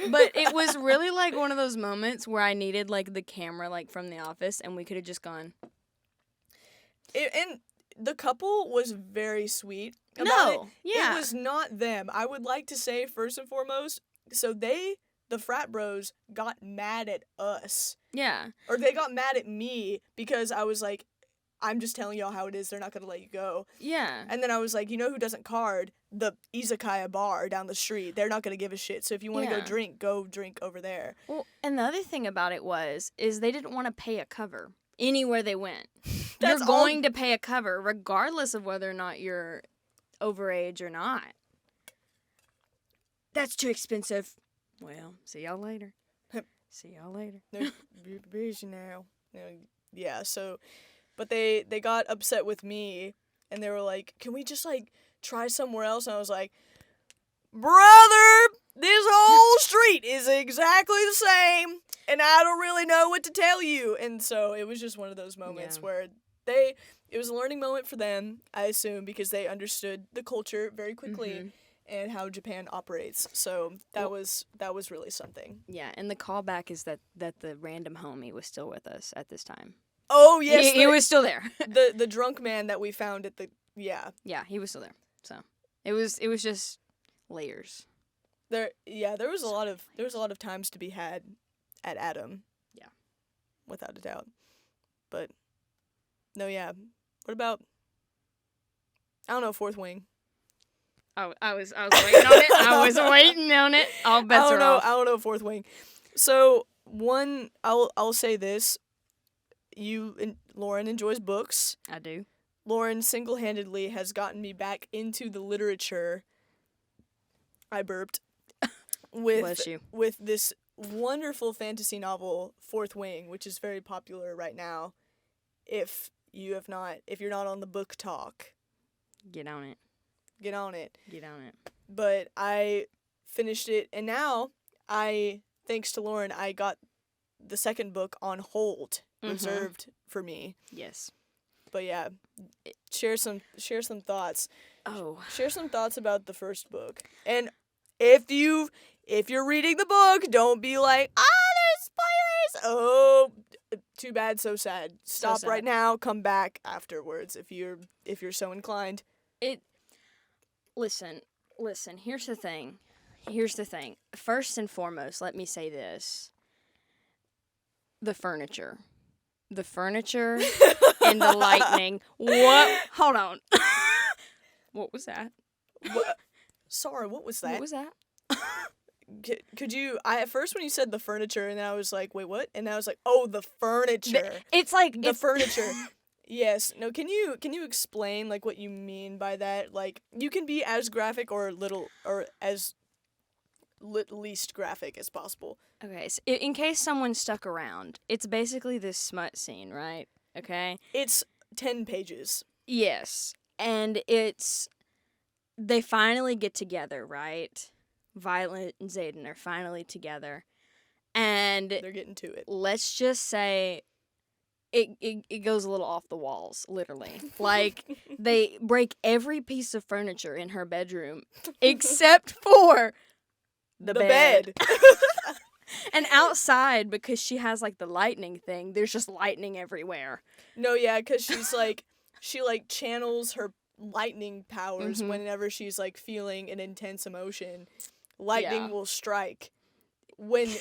But it was really like one of those moments where I needed, like, the camera, like, from The Office, and we could have just gone. And the couple was very sweet about it. Yeah. It was not them. I would like to say, first and foremost, so the frat bros, got mad at us. Yeah. Or they got mad at me because I was like, I'm just telling y'all how it is. They're not going to let you go. Yeah. And then I was like, you know who doesn't card? The izakaya bar down the street. They're not going to give a shit. So if you want to go drink over there. Well, and the other thing about it is they didn't want to pay a cover anywhere they went. You're going to pay a cover regardless of whether or not you're overage or not. That's too expensive. Well, see y'all later. See y'all later. No, be busy now. Yeah, so, but they got upset with me, and they were like, can we just, like, try somewhere else? And I was like, brother, this whole street is exactly the same, and I don't really know what to tell you. And so it was just one of those moments where it was a learning moment for them, I assume, because they understood the culture very quickly. And how Japan operates. So that was really something. Yeah, and the callback is that the random homie was still with us at this time. Oh, yes. He was still there. the drunk man that we found at the Yeah, he was still there. So it was just layers. There was a lot of times to be had at Adam. Yeah. Without a doubt. But no, yeah. What about, I don't know, Fourth Wing? I was waiting on it. I was waiting on it. All bets are off. I don't know, Fourth Wing. So, I'll say this. Lauren enjoys books. I do. Lauren single-handedly has gotten me back into the literature. I burped. Bless you. With this wonderful fantasy novel, Fourth Wing, which is very popular right now. If you're not on the book talk, get on it. Get on it. But I finished it, and now thanks to Lauren, I got the second book on hold, reserved for me. Yes. But yeah, share some thoughts. Oh. Share some thoughts about the first book. And if you're reading the book, don't be like, there's spoilers. Oh, too bad, so sad. Stop right now, come back afterwards if you're so inclined. Listen, here's the thing. First and foremost, let me say this. The furniture and the lightning. What? Hold on. What was that? What? Sorry, what was that? What was that? Could you, at first when you said the furniture, and then I was like, wait, what? And then I was like, oh, the furniture. It's like... The furniture. Yes. No, can you explain, like, what you mean by that? Like, you can be as graphic or as least graphic as possible. Okay, so in case someone stuck around, it's basically this smut scene, right? Okay? It's 10 pages. Yes. And they finally get together, right? Violet and Xaden are finally together. And They're getting to it. let's just say it goes a little off the walls, literally. Like, they break every piece of furniture in her bedroom except for the bed. And outside, because she has, like, the lightning thing, there's just lightning everywhere. No, yeah, because she's like, she like channels her lightning powers Mhm. whenever she's like feeling an intense emotion. Lightning Yeah. will strike.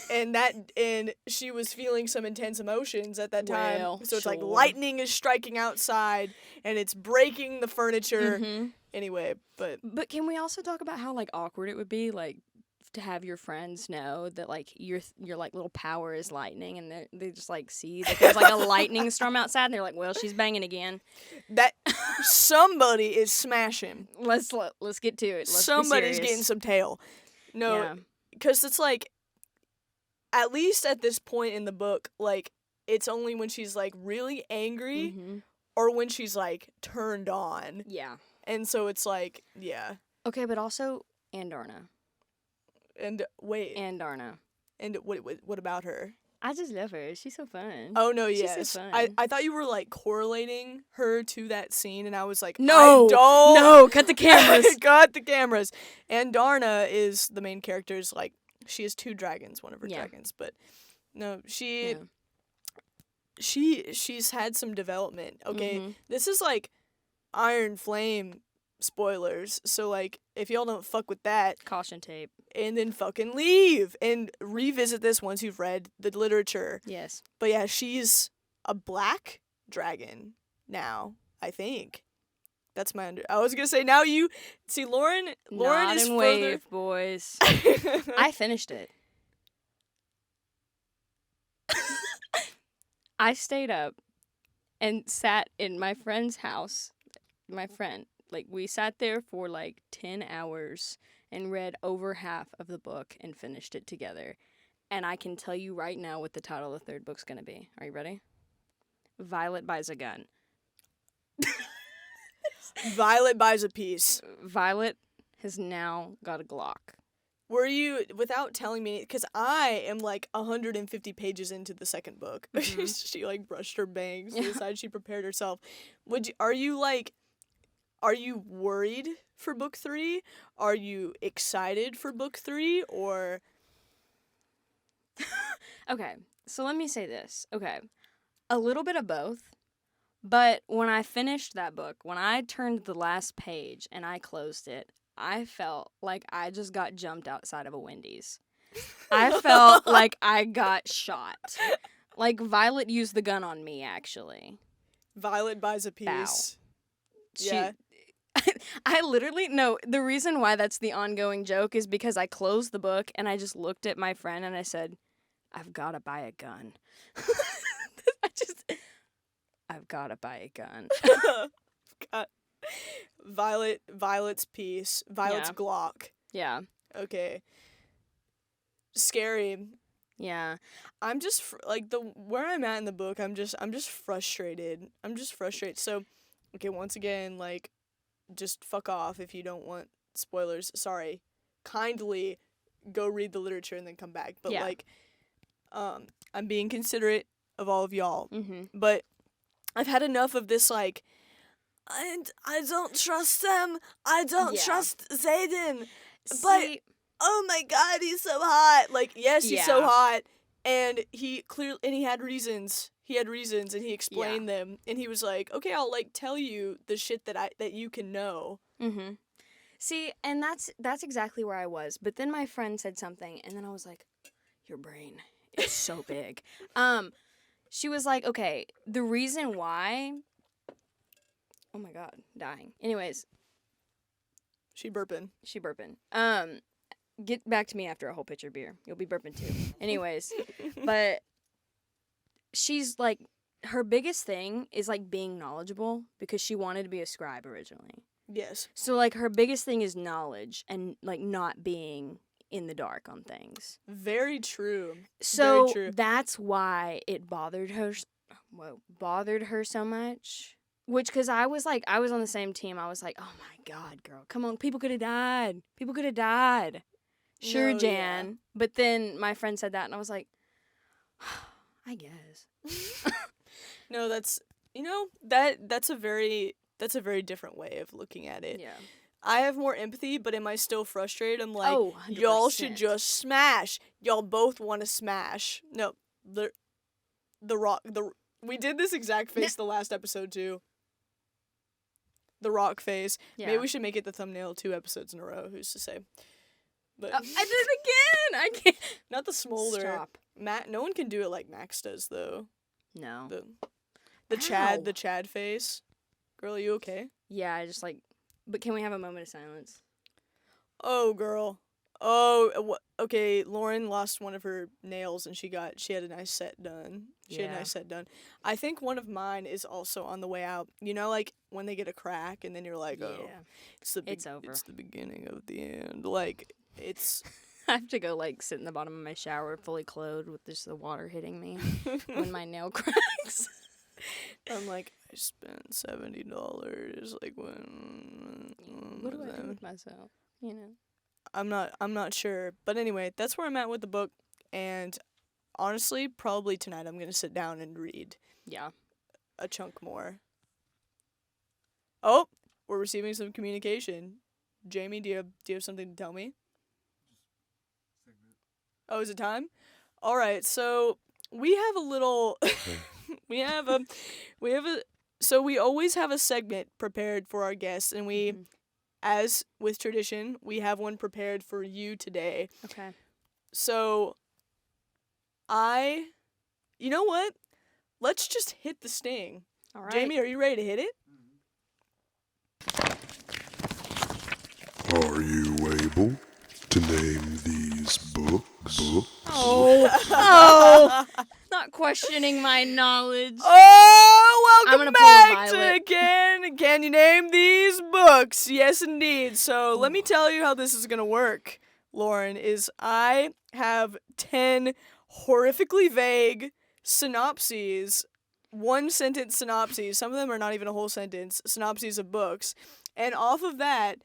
And she was feeling some intense emotions at that time. Well, So it's like sure. lightning is striking outside and it's breaking the furniture. Mhm. Anyway, but But can we also talk about how, like, awkward it would be, like, to have your friends know that, like, your like, little power is lightning, and they just, like, see that there's, like, a lightning storm outside, and they're like, well, she's banging again. that somebody is smashing. Let's get to it. Let's Somebody's be getting serious. some tail. No, Yeah. because it's like, at least at this point in the book, like, it's only when she's like really angry Mhm. or when she's like turned on. Yeah. And so it's like, yeah. Okay, but also Andarna. And wait, Andarna. and what about her? I just love her. She's so fun. Oh no, She's yes. so I fun. thought you were like correlating her to that scene, and I was like, No, I don't. no, cut the cameras. Cut the cameras. And Darna is the main character's like, she has two dragons, one of her Yeah. dragons, but no, she Yeah. she's had some development. Okay, Mhm. this is like Iron Flame spoilers, so like if y'all don't fuck with that, Caution tape. and then fucking leave and revisit this once you've read the literature. Yes. But yeah, she's a black dragon now, I think. That's my I was gonna say now you see Lauren Nod is and further. wave, boys. I finished it. I stayed up and sat in my friend's house. My friend, like, we sat there for like 10 hours and read over half of the book and finished it together. And I can tell you right now what the title of the third book's going to be. Are you ready? Violet buys a gun. Violet buys a piece. Violet has now got a Glock. Were you, without telling me, because I am like 150 pages into the second book. Mhm. She like brushed her bangs, Yeah. decided she prepared herself. Are you worried for book 3? Are you excited for book 3? Or Okay, so let me say this. Okay, a little bit of both. But when I finished that book, when I turned the last page and I closed it, I felt like I just got jumped outside of a Wendy's. I felt like I got shot. Like Violet used the gun on me, actually. Violet buys a piece? Yeah. I literally, no, the reason why that's the ongoing joke is because I closed the book and I just looked at my friend and I said, I've got to buy a gun. I've got to buy a gun. God. Violet's piece. Violet's Yeah. Glock. Yeah. Okay. Scary. Yeah. I'm just like where I'm at in the book. I'm just frustrated. So, okay, once again, like, just fuck off if you don't want spoilers. Sorry. Kindly go read the literature and then come back. But Yeah. like, I'm being considerate of all of y'all. Mm-hmm. But I've had enough of this, like, and I don't trust them. I don't Yeah. trust Zayden. But See, oh my god, he's so hot. Like, yes, he's so Yeah. hot. And he had reasons. He had reasons and he explained them. And he was like, okay, I'll like tell you the shit that you can know. mm-hmm. See, and that's exactly where I was. But then my friend said something, and then I was like, your brain is so big. She was like, okay, the reason why. Oh my god, dying. Anyways, She burping. she burping. Get back to me after a whole pitcher of beer. You'll be burping too. Anyways, but she's like, her biggest thing is like being knowledgeable because she wanted to be a scribe originally. Yes. So like her biggest thing is knowledge and like not being in the dark on things. Very true. So Very true. that's why it bothered her so much. Which, because I was on the same team. I was like, oh my god, girl, come on, people could have died. Sure, No, Jan. yeah. But then my friend said that, and I was like, I guess. No, that's that's a very different way of looking at it. Yeah. I have more empathy, but am I still frustrated? I'm like, Oh, y'all should 100%. just smash. Y'all both want to smash. No, the rock we did this exact face the last episode too. The rock face. Yeah. Maybe we should make it the thumbnail 2 episodes in a row. Who's to say? But I did it again. I can't. not the smolder. Stop. Matt, no one can do it like Max does though. No. The Chad, Ow. the Chad face. Girl, are you okay? Yeah, I just like. But can we have a moment of silence? Oh, girl. Oh, okay. Lauren lost one of her nails, and she had a nice set done. She had a Yeah. nice set done. I think one of mine is also on the way out. You know, like when they get a crack, and then you're like, oh, Yeah. it's over. It's the beginning of the end. Like it's. I have to go like sit in the bottom of my shower fully clothed with just the water hitting me when my nail cracks. I'm like, I spent $70. Like when? What do I do with myself? You know. I'm not sure. But anyway, that's where I'm at with the book, and honestly, probably tonight I'm gonna sit down and read Yeah. a chunk more. Oh, we're receiving some communication. Jamie, do you have something to tell me? Oh, is it time? All right, so we have a little so we always have a segment prepared for our guests, and we Mhm. as with tradition, we have one prepared for you today. Okay. So you know what? Let's just hit the sting. All right. Jamie, are you ready to hit it? Are you able to name these books? Oh. Not questioning my knowledge. Oh, I'm welcome gonna pull a back to Violet. Can you name these books? Yes, indeed. So let me tell you how this is gonna work, Lauren. Is I have 10 horrifically vague synopses, 1-sentence synopses. Some of them are not even a whole sentence. Synopses of books, and off of that,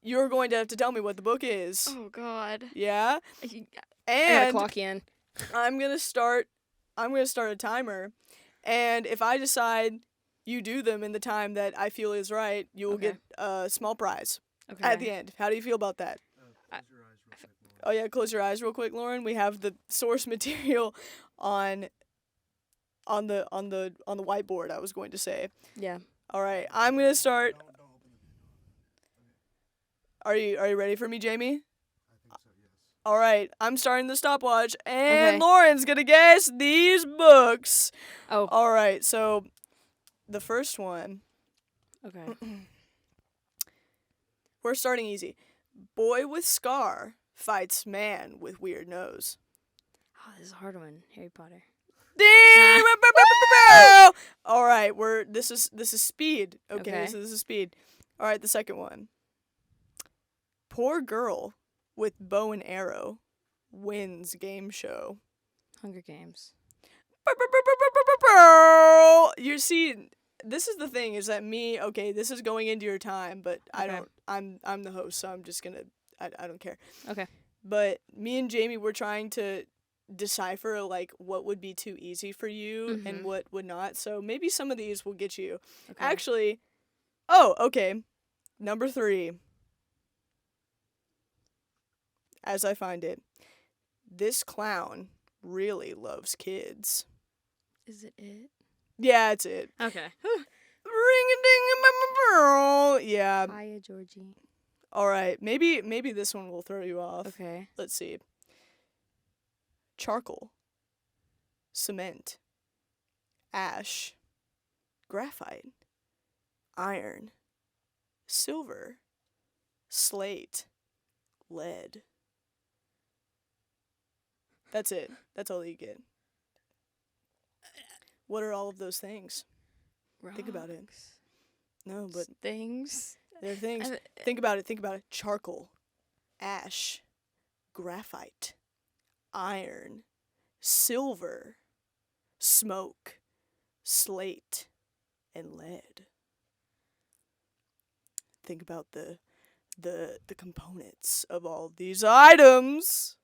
you're going to have to tell me what the book is. Oh God. Yeah, I gotta and clock in. I'm gonna start a timer, and if I decide you do them in the time that I feel is right, you will Okay. get a small prize Okay. at the end. How do you feel about that? Oh yeah, close your eyes real quick, Lauren. We have the source material on the whiteboard. I was going to say. Yeah. All right, I'm gonna start. Are you ready for me, Jamie? All right, I'm starting the stopwatch, and Okay. Lauren's gonna guess these books. Oh. All right, so the first one, Okay. we're starting easy. Boy with scar fights man with weird nose. Oh, this is a hard one. Harry Potter. Ding! All right, this is speed. Okay, Okay. so this is speed. All right, the second one. Poor girl with bow and arrow wins game show. Hunger Games. You see, this is the thing is that me. Okay, this is going into your time, but I Okay. don't. I'm the host, so I'm just gonna. I don't care. Okay. But me and Jamie were trying to decipher like what would be too easy for you and Mhm. what would not. So maybe some of these will get you. Okay. Actually, oh, okay. Number 3. As I find it, this clown really loves kids. Is it? Yeah, it's it. Okay. Ring-a-ding-a-bell. Yeah. Hiya, Georgie. All right. Maybe this one will throw you off. Okay. Let's see. Charcoal, cement, ash, graphite, iron, silver, slate, lead. That's it. That's all you get. What are all of those things? Think about it. Rocks. No, but Things. they're things. I- Think about it. Charcoal, ash, graphite, iron, silver, smoke, slate, and lead. Think about the components of all these items.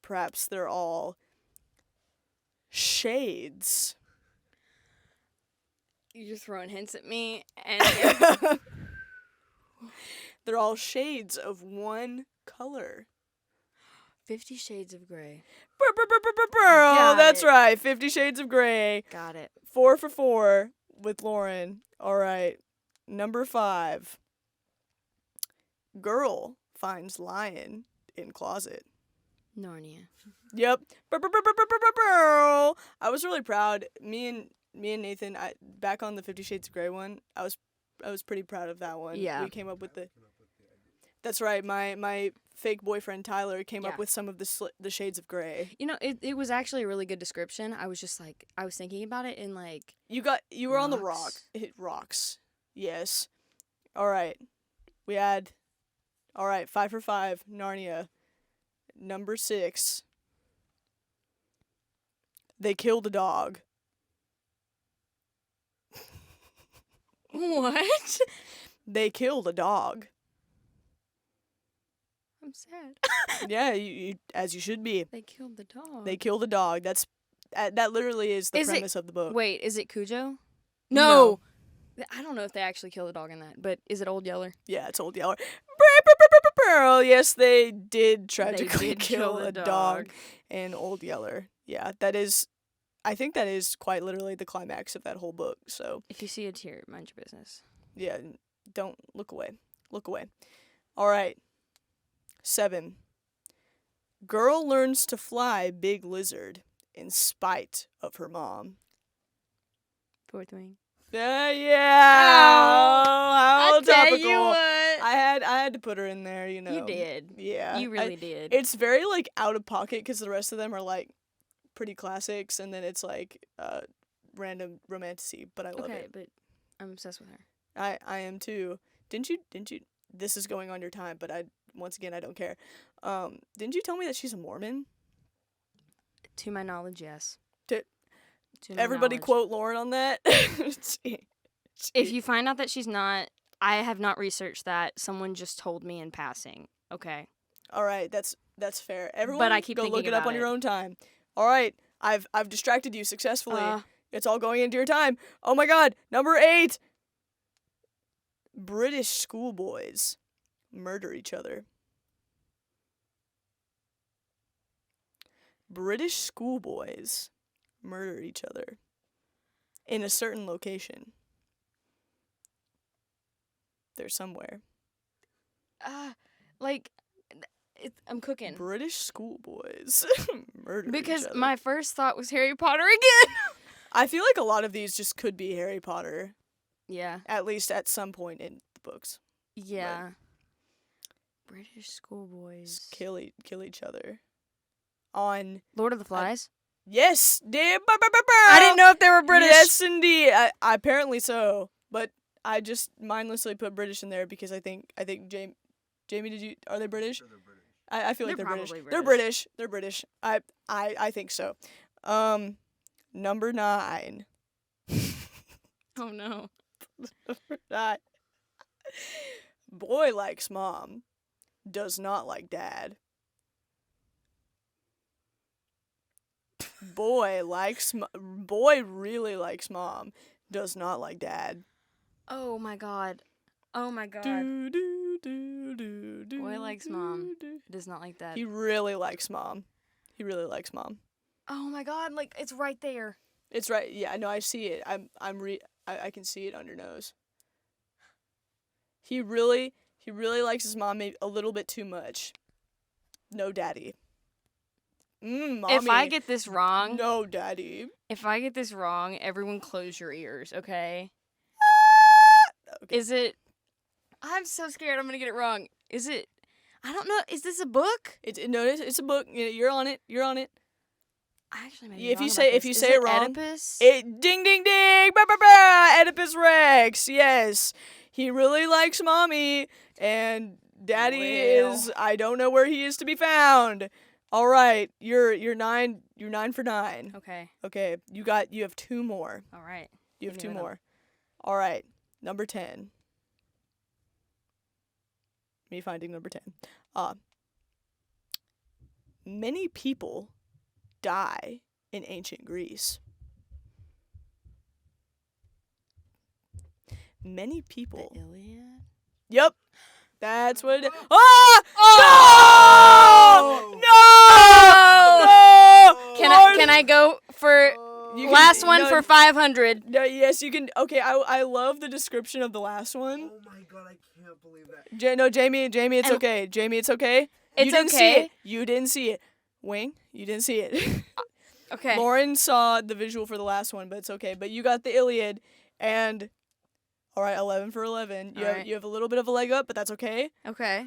Perhaps they're all shades. You're throwing hints at me, and They're all shades of one color. 50 Shades of Grey. That's it. right. 50 Shades of Grey. Got it. 4 for 4 with Lauren. All right. Number 5. Girl finds lion in closet. Narnia. Yep. I was really proud. Me and Nathan, back on the 50 Shades of Grey one, I was pretty proud of that one. Yeah. We came up with the. That's right. My fake boyfriend Tyler came up Yeah. with some of the shades of gray. You know, it was actually a really good description. I was just like, I was thinking about it in like. You were on the rock. Rocks. It rocks. Yes. All right. We had. All right. 5 for 5. Narnia. Number 6. They killed a dog. What? They killed a dog. I'm sad. Yeah, you as you should be. They killed the dog. They killed a dog. That literally is the Is it- premise of the book. Wait, is it Cujo? No. I don't know if they actually kill the dog in that, but is it Old Yeller? Yeah, it's Old Yeller. Yes, they did tragically did kill kill a the dog dog. and Old Yeller. Yeah, that is. I think that is quite literally the climax of that whole book. So If you see a tear, mind your business. yeah, don't look away. Look away. All right. 7. Girl learns to fly big lizard in spite of her mom. Fourth Wing. Yeah. How I'll tell topical. you what. I had to put her in there, you know. You did. Yeah. You really did. It's very like out of pocket because the rest of them are like pretty classics, and then it's like random romantasy. But I love okay, it. but I'm obsessed with her. I am too. Didn't you? This is going on your time, but once again I don't care. Didn't you tell me that she's a Mormon? To my knowledge, yes. To my Everybody knowledge. quote Lauren on that. If you find out that she's not, I have not researched that. Someone just told me in passing. Okay. All right, that's fair. Everyone, I keep go thinking look it up about on your it. own time. All right, I've distracted you successfully. Uh, It's all going into your time. Oh my God, number 8. British schoolboys murder each other. British schoolboys murder each other in a certain location. They're somewhere. like, I'm cooking. British schoolboys murder Because each other. my first thought was Harry Potter again. I feel like a lot of these just could be Harry Potter, yeah. at least at some point in the books. Yeah. British schoolboys. Just kill each other. On Lord of the Flies. yes, dear. I didn't know if they were British. Yes, indeed. Apparently so, but I just mindlessly put British in there because I think Jamie, are they British? They're British. I feel like They're they're British. probably They're British. They're British. I think so. Number 9. Oh no. That boy likes mom, does not like dad. Boy really likes mom, does not like dad. Oh my god. Oh my god. Do, do, do, do, do, Boy likes mom. do. Does not like that. He really likes mom. He really likes mom. Oh my god, like it's right there. It's right. Yeah, I know. I see it. I can see it on your nose. He really likes his mom maybe a little bit too much. No daddy. Mommy. If I get this wrong, No daddy. everyone close your ears, okay? Okay. Is it I'm so scared I'm going to get it wrong. Is it I don't know. Is this a book? It's a book. You're on it. You're on it. I actually may be If wrong you about say this. Is it wrong, Oedipus? Ding ding ding. Bah, bah, bah. Oedipus Rex. Yes. He really likes mommy, and daddy Well. is I don't know where he is to be found. All right. You're 9 for 9. Okay. Okay. You have 2 more. All right. You have Hit 2 me with 'em. more. All right. Number 10. Me finding number 10. Many people die in ancient Greece? Many people. The Iliad? Yep. That's what it is. Ah! Oh! No! No! Can I go for You last can- one no, for 500? No, yes, you can. Okay, I love the description of the last one. Oh my god, I can't believe that. No, Jamie, it's And- okay. Jamie, it's okay. It's you didn't see okay. it. You didn't see it. Wing, you didn't see it. Okay. Lauren saw the visual for the last one, but it's okay. But you got the Iliad, and all right, 11 for 11. You All have right. you have a little bit of a leg up, but that's okay. Okay.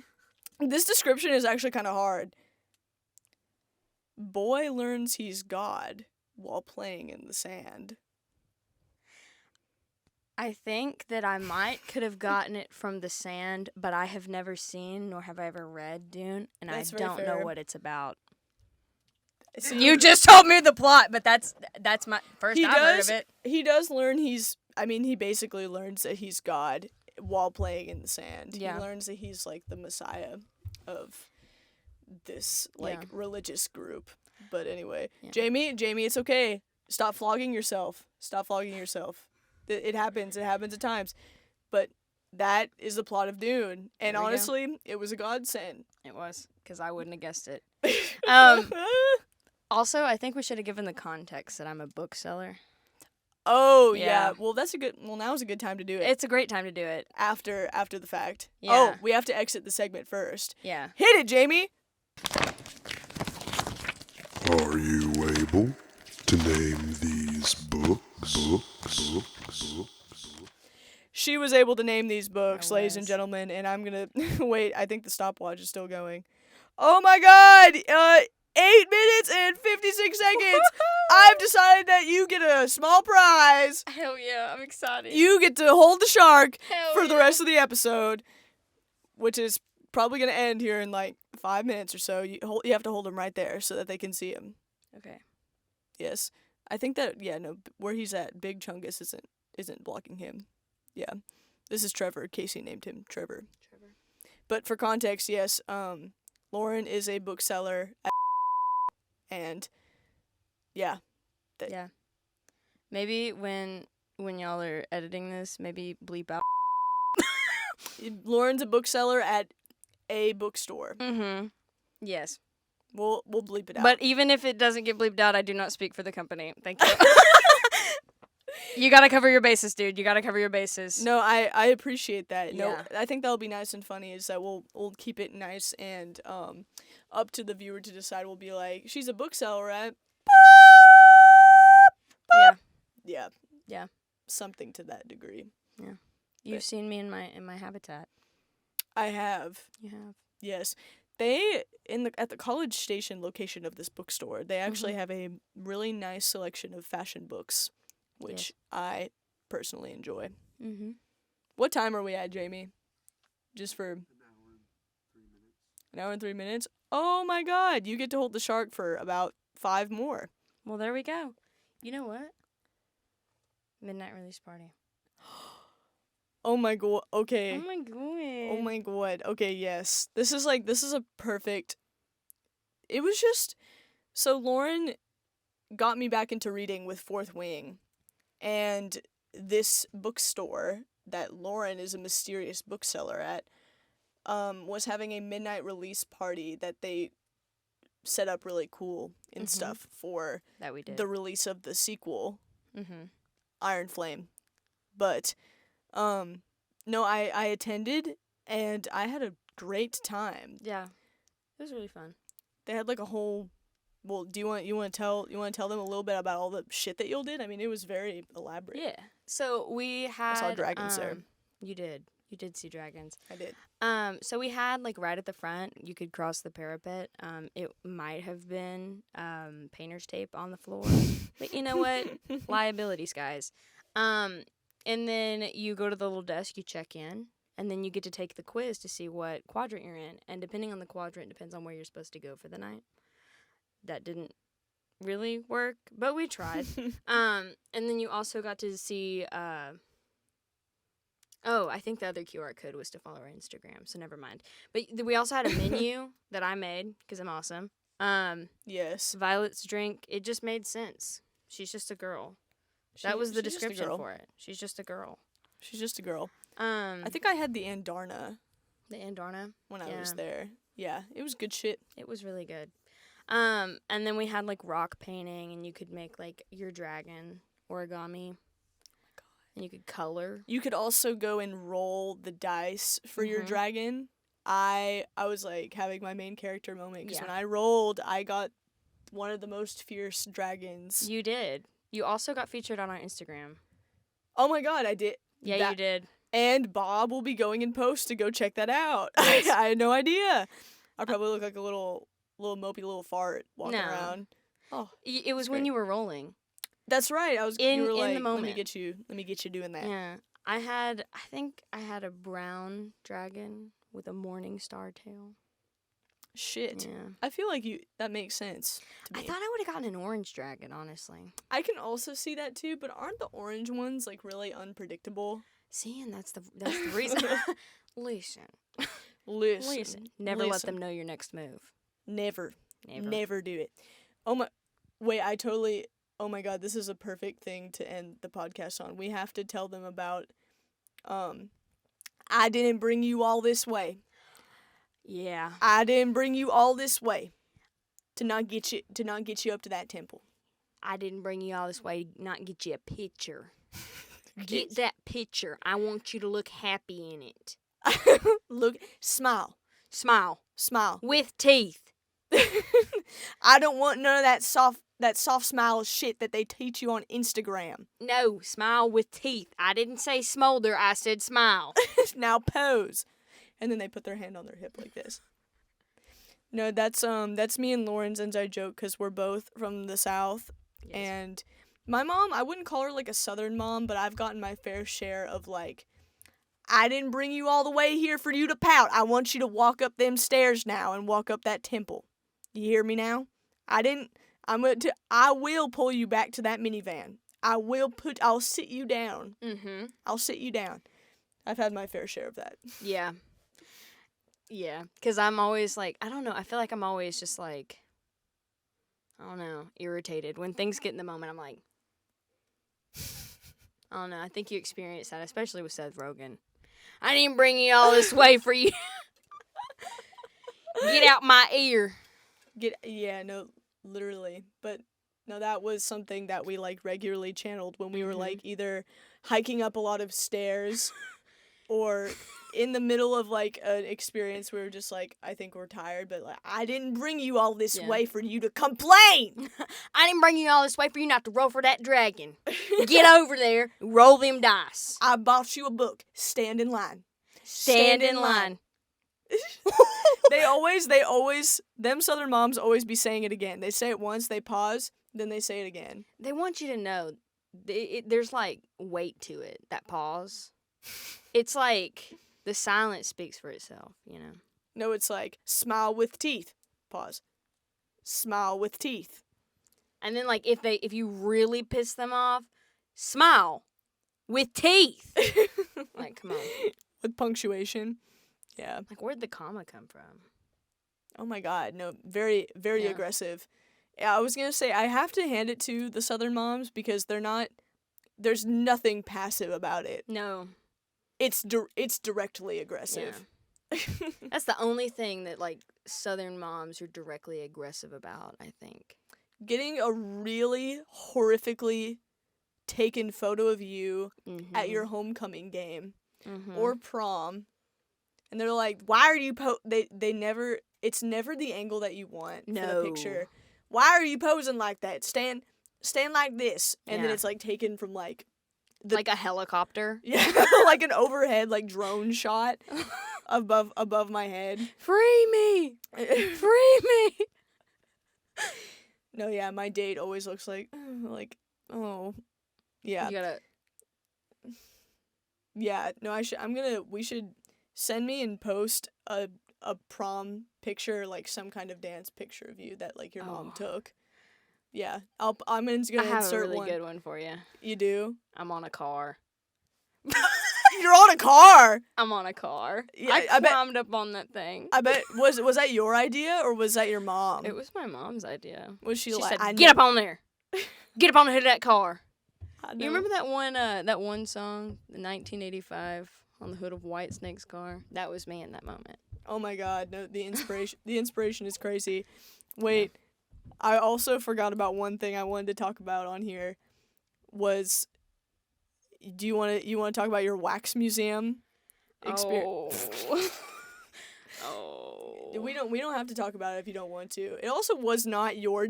This description is actually kind of hard. Boy learns he's God while playing in the sand. I think that I could have gotten it from the sand, but I have never seen nor have I ever read Dune, and That's I very don't fair. know what it's about. So You just told me the plot, but that's my first He I've heard does- of it. he does learn he basically learns that he's God while playing in the sand. Yeah. He learns that he's like the Messiah of this like Yeah. religious group. But anyway, Yeah. Jamie, it's okay. Stop flogging yourself. Stop flogging yourself. It happens. It happens at times. But that is the plot of Dune. And There we go. honestly, it was a godsend. It was, because I wouldn't have guessed it. Um, Also, I think we should have given the context that I'm a bookseller. oh yeah. Yeah. Well, now's a good time to do it. It's a great time to do it. after the fact. Yeah. Oh, we have to exit the segment first. Yeah. Hit it, Jamie. Are you able to name these books? She was able to name these books, I ladies and was. gentlemen, and I'm gonna wait. I think the stopwatch is still going. Oh my God! 8 minutes and 56 seconds. I've decided that you get a small prize. Hell yeah, I'm excited. You get to hold the shark Hell for the yeah. rest of the episode, which is probably gonna end here in like 5 minutes or so. You have to hold him right there so that they can see him. Okay. Yes, I think that where he's at, Big Chungus isn't blocking him. Yeah, this is Trevor. Casey named him Trevor. But for context, yes, Lauren is a bookseller, and yeah, Yeah. Maybe when y'all are editing this, maybe bleep out. Lauren's a bookseller at a bookstore. Mm-hmm. Yes. We'll bleep it out. But even if it doesn't get bleeped out, I do not speak for the company. Thank you. You gotta cover your bases, dude. You gotta cover your bases. no, I appreciate that. No, Yeah. I think that'll be nice and funny. Is that we'll keep it nice and up to the viewer to decide. We'll be like, she's a bookseller, right? Yeah. Yeah. Yeah. Something to that degree. You've seen me in my habitat. I have. You have. Yes. They at the College Station location of this bookstore, they actually have a really nice selection of fashion books, which I personally enjoy. Mm-hmm. What time are we at, Jamie? Just for an hour and 3 minutes? Oh my God, you get to hold the shark for about 5 more. Well, there we go. You know what? Midnight release party. Oh my God. Okay. Oh my god. Oh my God. Okay, yes. This is a perfect. It was just so Lauren got me back into reading with Fourth Wing, and this bookstore that Lauren is a mysterious bookseller at was having a midnight release party that they set up really cool and stuff for That we did. the release of the sequel, Mm-hmm. Iron Flame. But no, I attended and I had a great time. Yeah. It was really fun. They had like a whole. Well, do you want to tell them a little bit about all the shit that y'all did? I mean, it was very elaborate. Yeah. So we had dragons there. You did. You did see dragons. I did. So we had like right at the front, you could cross the parapet. It might have been painter's tape on the floor, but you know what? Liabilities, guys. And then you go to the little desk, you check in, and then you get to take the quiz to see what quadrant you're in. And depending on the quadrant, depends on where you're supposed to go for the night. That didn't really work, but we tried. And then you also got to see. I think the other QR code was to follow our Instagram, so never mind. But we also had a menu that I made because I'm awesome. Yes. Violet's drink, it just made sense. She's just a girl. That was the she's just a description girl. for it. She's just a girl. She's just a girl. I I think I had the Andarna the Andarna. when I Yeah. was there. Yeah, it was good shit. It was really good. And then we had like rock painting, and you could make like your dragon origami. And you could color. You could also go and roll the dice for your Mhm. dragon. I was like having my main character moment because Yeah. when I rolled, I got one of the most fierce dragons. You did. You also got featured on our Instagram. Oh my god, I did. Yeah, That- you did. And Bob will be going in post to go check that out. Yes. I had no idea. I probably look like a little mopey little fart walking No. around. Oh, It was That's when great. you were rolling. that's right. I was. In- you were in the like, let moment. me get you doing that. Yeah. I think I had a brown dragon with a morning star tail. Shit. Yeah. I feel like that makes sense to me. I thought I would have gotten an orange dragon, honestly. I can also see that too, but aren't the orange ones like really unpredictable? See, and that's the reason. Listen. Listen. Never let listen. them know your next move. Never. Never. Never do it. Oh my. Wait, oh my god, this is a perfect thing to end the podcast on. We have to tell them about I didn't bring you all this way. Yeah. I didn't bring you all this way to not get you up to that temple. I didn't bring you all this way to not get you a picture. Get that picture. I want you to look happy in it. Look, smile. Smile. Smile. With teeth. I don't want none of that soft smile shit that they teach you on Instagram. No, smile with teeth. I didn't say smolder, I said smile. Now pose. And then they put their hand on their hip like this. No, that's me and Lauren's inside joke because we're both from the South. Yes. And my mom, I wouldn't call her like a Southern mom, but I've gotten my fair share of like, I didn't bring you all the way here for you to pout. I want you to walk up them stairs now and walk up that temple. You hear me now? I will pull you back to that minivan. I'll sit you down. Mm-hmm. I'll sit you down. I've had my fair share of that. Yeah. Yeah. Because I'm always like, I don't know. I feel like I'm always just like, I don't know, irritated. When things get in the moment, I'm like, I don't know. I think you experience that, especially with Seth Rogen. I didn't bring you all this way for you. Get out my ear. No, literally. But no, that was something that we like regularly channeled when we were like either hiking up a lot of stairs or in the middle of like an experience we were just like, I think we're tired, but like, I didn't bring you all this Yeah. way for you to complain. I didn't bring you all this way for you not to roll for that dragon. Get over there, roll them dice. I bought you a book. Stand in line. Stand in line. They always, them Southern moms always be saying it again. They say it once, they pause, then they say it again. They want you to know there's like weight to it, that pause. It's like the silence speaks for itself, you know. No, it's like, smile with teeth. Pause. Smile with teeth. And then like if you really piss them off, smile with teeth. Like, come on. With punctuation. Yeah. Like, where'd the comma come from? Oh my god, no, very, very Yeah. aggressive. Yeah, I was gonna say, I have to hand it to the Southern moms because there's nothing passive about it. No. It's directly aggressive. That's the only thing that like Southern moms are directly aggressive about, I think. Getting a really horrifically taken photo of you at your homecoming game or prom, and they're like, why are you it's never the angle that you want for the picture. Why are you posing like that? Stand like this. And then Yeah. it's like taken from like like a helicopter. yeah, like an overhead like drone shot above my head. Free me! Free me! No, yeah, my date always looks like oh. Yeah. You gotta. Yeah, no, we should send me and post a prom picture, like some kind of dance picture of you that like your mom Oh. took. Yeah, I'm gonna I have a insert really one. good one for you. You do? I'm on a car. You're on a car. I'm on a car. Yeah, I I bet- climbed up on that thing. I bet was that your idea or was that your mom? It was my mom's idea. Was she, She like, said, I "Get up on there. Get up on the hood of that car." I You know. remember that one song, the 1985, on the hood of White Snake's car? That was me in that moment. Oh my God! No, the inspiration is crazy. Wait, I also forgot about one thing I wanted to talk about on here. Was you want to talk about your wax museum experience? Oh. We don't have to talk about it if you don't want to. It also was not your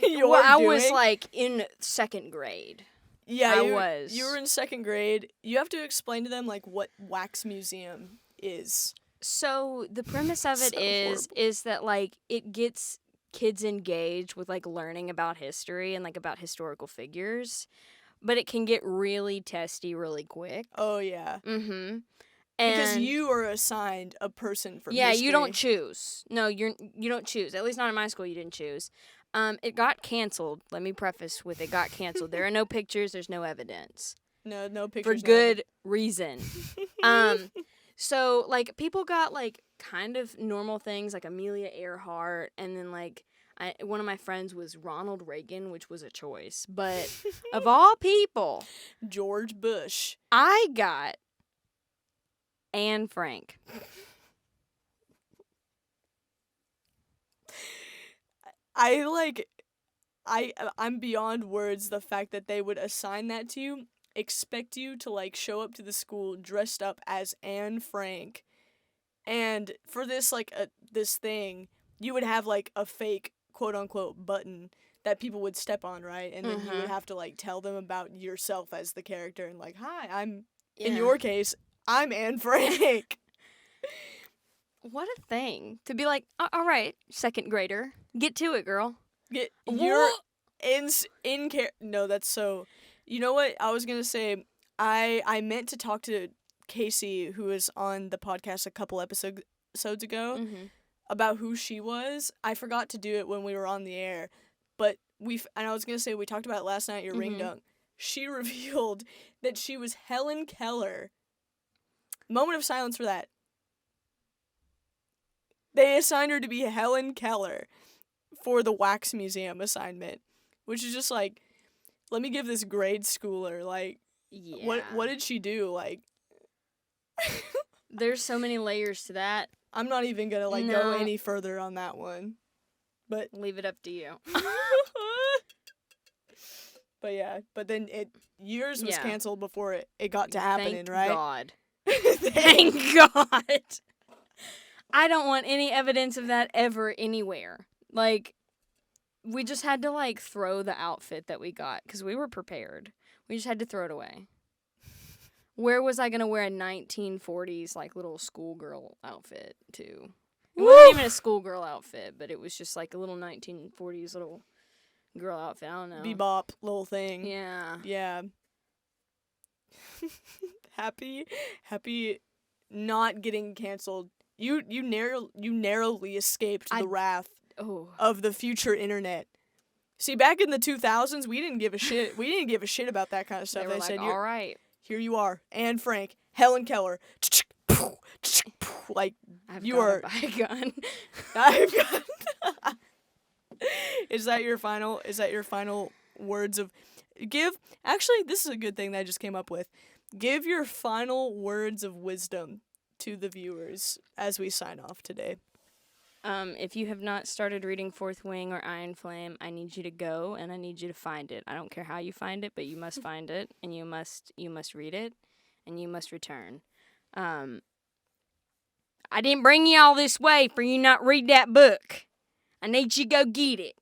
your Well, I doing. was like in 2nd grade. Yeah, I you, was. You were in 2nd grade. You have to explain to them like what wax museum is. So the premise of it So is that like it gets kids engaged with like learning about history and like about historical figures, but it can get really testy really quick. Oh yeah. Mm-hmm. Because And you are assigned a person from yeah, history. you don't choose. No, you don't choose. At least not in my school, you didn't choose. It got canceled. Let me preface with it got canceled. There are no pictures. There's no evidence. No For pictures. good reason. So like people got like kind of normal things like Amelia Earhart, and then like one of my friends was Ronald Reagan, which was a choice. But of all people, George Bush. I got Anne Frank. I'm beyond words the fact that they would assign that to you, expect you to like show up to the school dressed up as Anne Frank, and for this this thing, you would have like a fake quote unquote button that people would step on, right? And then you would have to like tell them about yourself as the character and like, "Hi, I'm in your case, I'm Anne Frank." What a thing to be like. All right, 2nd grader, get to it, girl. You're no, that's so. You know what I was gonna say? I meant to talk to Casey, who was on the podcast a couple episodes ago, about who she was. I forgot to do it when we were on the air, but and I was gonna say we talked about it last night at your ring dunk. She revealed that she was Helen Keller. Moment of silence for that. They assigned her to be Helen Keller for the wax museum assignment, which is just like, let me give this grade schooler like, Yeah. what did she do? Like, There's so many layers to that. I'm not even gonna like No. go any further on that one, but Leave it up to you. but yeah, but then yours was Yeah. canceled before it got to happening, Thank right? God. Thank God. I don't want any evidence of that ever anywhere. Like, we just had to, like, throw the outfit that we got because we were prepared. We just had to throw it away. Where was I going to wear a 1940s, like, little schoolgirl outfit to? It wasn't even a schoolgirl outfit, but it was just, like, a little 1940s little girl outfit. I don't know. Bebop little thing. Yeah. Yeah. Happy not getting canceled. You narrowly escaped the wrath of the future internet. See, back in the 2000s, we didn't give a shit. We didn't give a shit about that kind of stuff. They were like, said, all right. Here you are, Anne Frank, Helen Keller. Like, I've you got are. a bygone. I've got. Is that your final words of Actually, this is a good thing that I just came up with. Give your final words of wisdom to the viewers as we sign off today. If you have not started reading Fourth Wing or Iron Flame, I need you to go and I need you to find it. I don't care how you find it, but you must find it and you must read it and you must return. I didn't bring you all this way for you not read that book. I need you to go get it.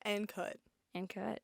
And cut. And cut.